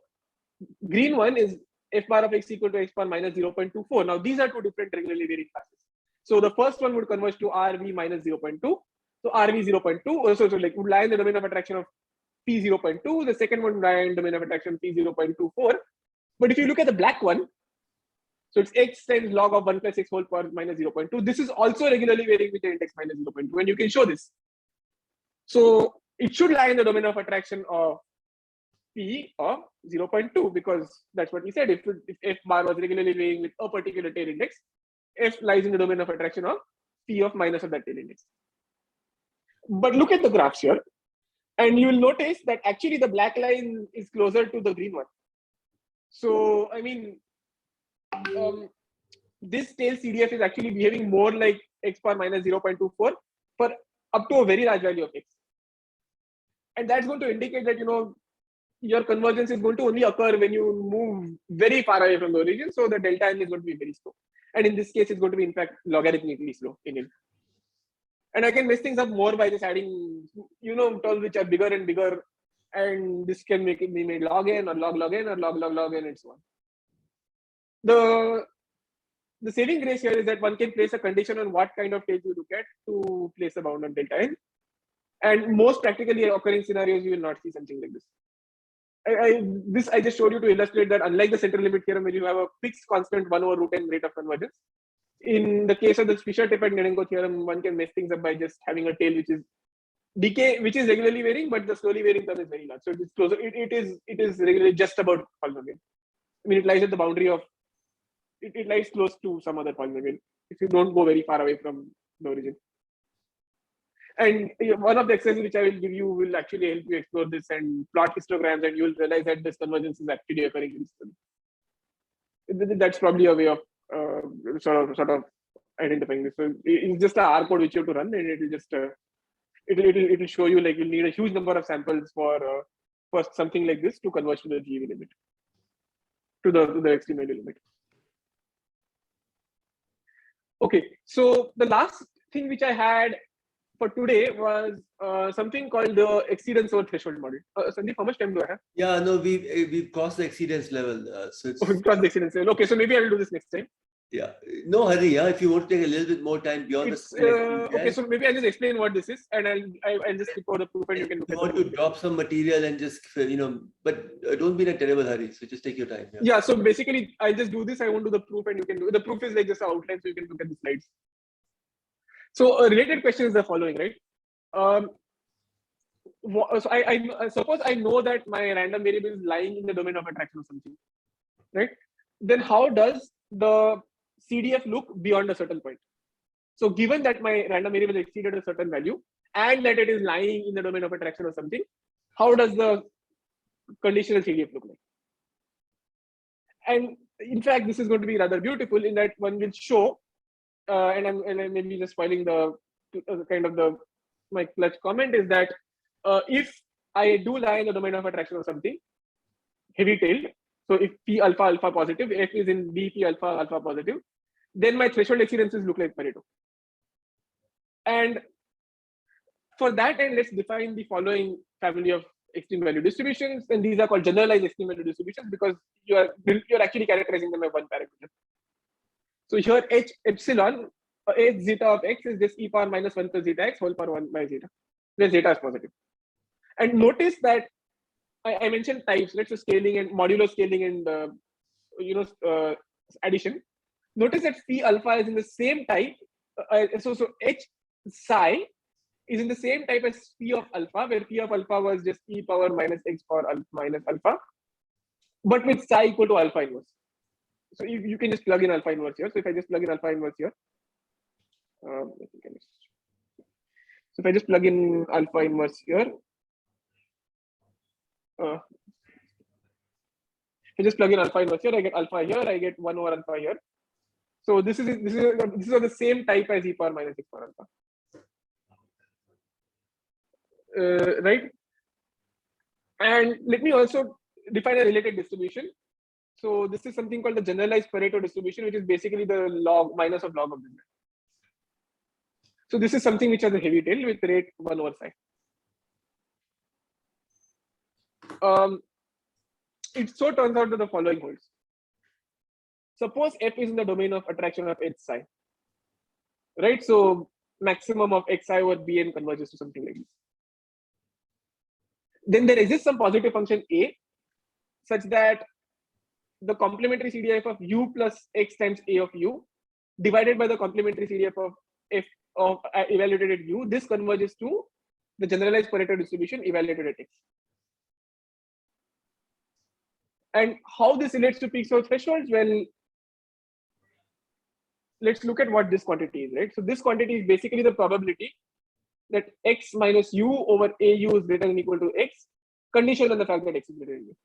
green one is f bar of x equal to x power minus 0.24. Now, these are two different regularly varying classes. So the first one would converge to RV minus 0.2. So RV 0.2 also like would lie in the domain of attraction of P 0.2. The second one would lie in the domain of attraction P 0.24. But if you look at the black one, so it's x times log of 1 plus x whole power minus 0.2. This is also regularly varying with the index minus 0.2, and you can show this. So it should lie in the domain of attraction of P of 0.2, because that's what we said. If f bar was regularly varying with a particular tail index, f lies in the domain of attraction of P of minus of that tail index. But look at the graphs here, and you will notice that actually the black line is closer to the green one. So, I mean, this tail CDF is actually behaving more like x power minus 0.24 for up to a very large value of x. And that's going to indicate that, your convergence is going to only occur when you move very far away from the origin. So the delta n is going to be very slow. And in this case, it's going to be, in fact, logarithmically slow in n. And I can mess things up more by just adding, terms which are bigger and bigger. And this can be made log n or log n or log n and so on. The saving grace here is that one can place a condition on what kind of tails you look at to place a bound on delta n. And most practically occurring scenarios, you will not see something like this. I just showed you to illustrate that unlike the central limit theorem, where you have a fixed constant 1 over root n rate of convergence, in the case of the Fischer tip and Nedenko theorem, one can mess things up by just having a tail which is regularly varying, but the slowly varying term is very large. So it is closer. It is regularly just about polynomial. I mean, it lies at the boundary of. It lies close to some other polynomial if you don't go very far away from the origin. And one of the exercises which I will give you will actually help you explore this and plot histograms, and you will realize that this convergence is actually occurring instantly. That's probably a way of sort of identifying this. So it's just an R code which you have to run, and it will just it will show you like you'll need a huge number of samples for something like this to converge to the GV limit, to the extreme value limit. Okay, so the last thing which I had for today was something called the exceedance over threshold model. Sandeep, how much time do I have? Yeah, no, we've crossed the exceedance level. So it's we've crossed the exceedance level. Okay, so maybe I will do this next time. Yeah, no hurry. Yeah, if you want to take a little bit more time beyond okay, so maybe I'll just explain what this is, and I'll just skip over the proof, and you can look at it. You want to drop some material and just but don't be in a terrible hurry. So just take your time. Yeah. So basically, I just do this. I won't do the proof, and you can do the proof is like just an outline, so you can look at the slides. So a related question is the following, right? So I suppose I know that my random variable is lying in the domain of attraction or something, right? Then how does the CDF look beyond a certain point? So given that my random variable exceeded a certain value and that it is lying in the domain of attraction or something, how does the conditional CDF look like? And in fact, this is going to be rather beautiful in that one will show, and I'm maybe just spoiling the my clutch comment is that if I do lie in the domain of attraction or something, heavy tailed. So if P alpha alpha positive, F is in B P alpha alpha positive, then my threshold exceedances look like Pareto. And for that end, let's define the following family of extreme value distributions, and these are called generalized extreme value distributions because you're actually characterizing them by one parameter. So here H epsilon, H zeta of x is just e power minus 1 plus zeta x whole power 1 by zeta, where zeta is positive. And notice that I mentioned types, let's say scaling and modulo scaling and addition. Notice that phi alpha is in the same type. So H psi is in the same type as phi of alpha, where phi of alpha was just e power minus x power minus alpha, but with psi equal to alpha inverse. So you can just plug in alpha inverse here. So if I just plug in alpha inverse here, so if I just plug in alpha inverse here, if I just plug in alpha inverse here, I get alpha here, I get 1 over alpha here. So this is of the same type as e power minus x power alpha. right? And let me also define a related distribution. So this is something called the generalized Pareto distribution, which is basically the log minus of log of this. So this is something which has a heavy tail with rate 1 over psi. It so turns out that the following holds. Suppose f is in the domain of attraction of h psi, right? So maximum of x I over bn converges to something like this. Then there exists some positive function a such that the complementary CDF of u plus x times a of u divided by the complementary CDF of f of evaluated at u, this converges to the generalized Pareto distribution evaluated at x. And how this relates to peaks or thresholds? Well, let's look at what this quantity is, right? So this quantity is basically the probability that x minus u over au is greater than or equal to x, conditional on the fact that x is greater than u.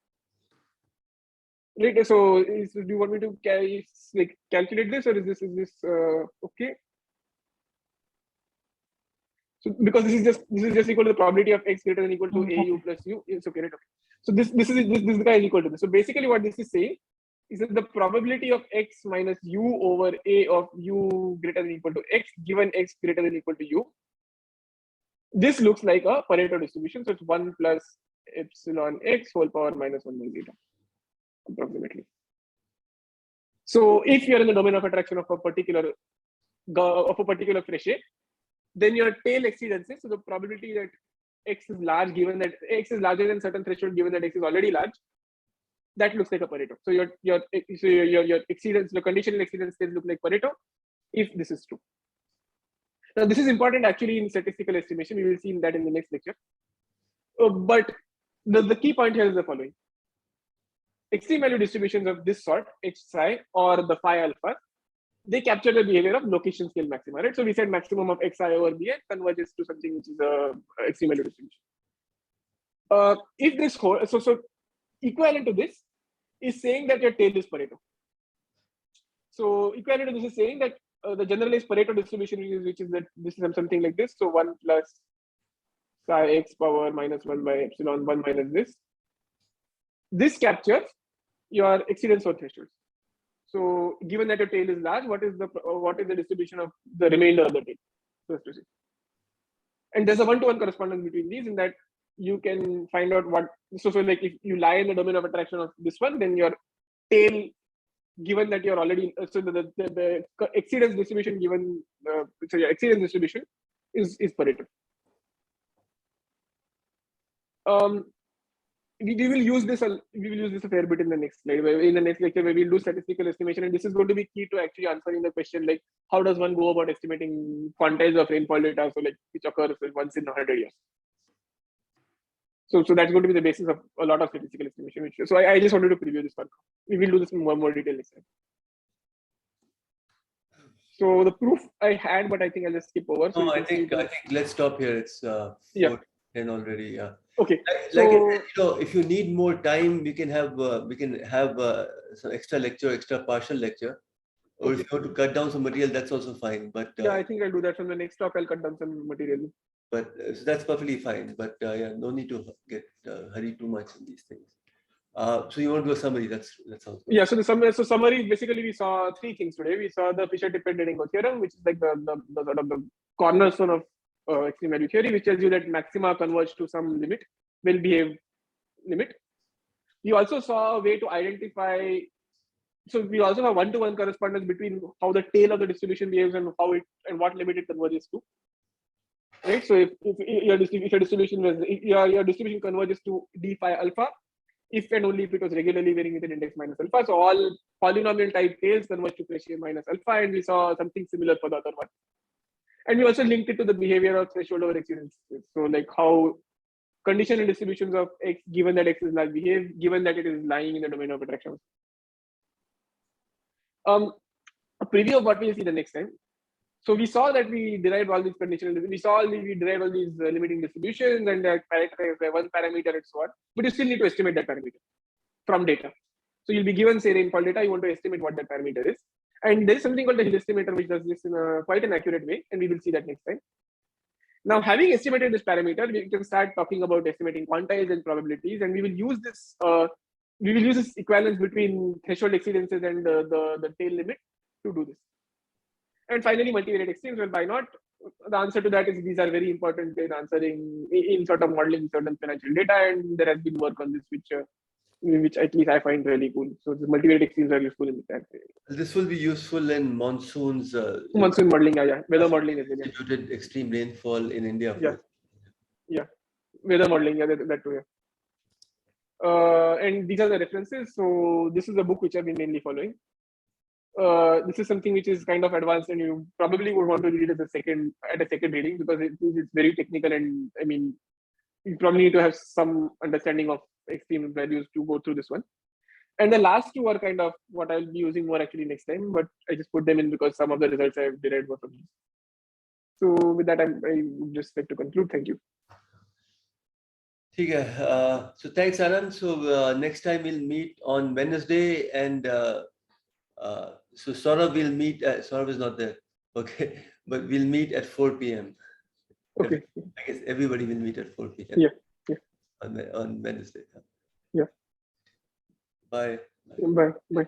Right. So, do you want me to calculate this, or is this okay? So, because this is just equal to the probability of x greater than or equal to au plus u, it's okay, right? Okay. So this guy is equal to this. So basically, what this is saying is that the probability of x minus u over a of u greater than or equal to x given x greater than or equal to u. This looks like a Pareto distribution. So it's 1 plus epsilon x whole power minus 1 by zeta, approximately. So if you're in the domain of attraction of a particular Fréchet, then your tail exceedances, so the probability that x is large given that x is larger than certain threshold given that x is already large, that looks like a Pareto. So your exceedance, the conditional exceedance scales look like Pareto if this is true. Now this is important actually in statistical estimation. We will see that in the next lecture. But the key point here is the following. Extreme value distributions of this sort, h psi or the phi alpha, they capture the behavior of location scale maxima, right? So we said maximum of xi over bn converges to something which is a extreme value distribution. If this whole, so equivalent to this is saying that your tail is Pareto. So equivalent to this is saying that the generalized Pareto distribution which is that this is something like this. So 1 plus psi x power minus 1 by epsilon 1 minus this. This captures your exceedance or thresholds. So given that your tail is large, what is the distribution of the remainder of the tail? And there's a one-to-one correspondence between these in that you can find out what. So like if you lie in the domain of attraction of this one, then your tail, given that you're already so the exceedance distribution given so your exceedance distribution is Pareto. We will use this a fair bit in the next slide. In the next lecture, where we'll do statistical estimation, and this is going to be key to actually answering the question like how does one go about estimating quantize of rainfall data, so like which occurs once in 100 years. So that's going to be the basis of a lot of statistical estimation. So I just wanted to preview this one. We will do this in more detail next time. So the proof I had, but I think I'll just skip over. So I think let's stop here. It's 4:10 already. Yeah. Okay. If you need more time, we can have some extra lecture, extra partial lecture, or if you want to cut down some material, that's also fine. But yeah, I think I'll do that from the next talk. I'll cut down some material. But so that's perfectly fine. But yeah, no need to get hurry too much in these things. So you want to do a summary? That sounds good. Yeah. So the summary basically we saw three things today. We saw the Fischer dependent theorem, which is like the sort of the cornerstone of extreme value theory, which tells you that maxima converge to some limit, will behave limit. We also saw a way to identify. So we also have one-to-one correspondence between how the tail of the distribution behaves and how it and what limit it converges to. Right. So if your distribution converges to d phi alpha, if and only if it was regularly varying with an index minus alpha. So all polynomial type tails converge to Fréchet minus alpha, and we saw something similar for the other one. And we also linked it to the behavior of threshold over exceedance. So like how conditional distributions of x given that x is large behave, given that it is lying in the domain of attraction. A preview of what we'll see the next time. So we saw that we derived all these conditional. We derived all these limiting distributions and parameterized by one parameter and so on. But you still need to estimate that parameter from data. So you'll be given say rainfall data. You want to estimate what that parameter is. And there is something called the hill estimator which does this in quite an accurate way, and we will see that next time. Now, having estimated this parameter, we can start talking about estimating quantize and probabilities, and we will use this. We will use this equivalence between threshold exceedances and the tail limit to do this. And finally, multivariate extremes. Well, why not? The answer to that is these are very important in answering in sort of modeling certain financial data, and there has been work on this, which at least I find really cool. So the multivariate extremes are useful in that way. This will be useful in monsoons. Monsoon modeling, yeah. Weather modeling as well. Yeah. Distributed extreme rainfall in India. Yeah. Weather modeling, yeah, that too, yeah. And these are the references. So this is the book which I've been mainly following. This is something which is kind of advanced, and you probably would want to read it at a second reading, because it's very technical, and I mean, you probably need to have some understanding of extreme values to go through this one. And the last two are kind of what I'll be using more actually next time, but I just put them in because some of the results I've derived were from these. So with that, I would just like to conclude. Thank you. Okay. So thanks, Anand. So next time we'll meet on Wednesday, and so Saurabh will meet. Saurabh is not there. Okay, but we'll meet at 4 p.m. Okay. I guess everybody will meet at 4 p.m. Yeah. On Wednesday. Yeah. Bye. Bye. Bye.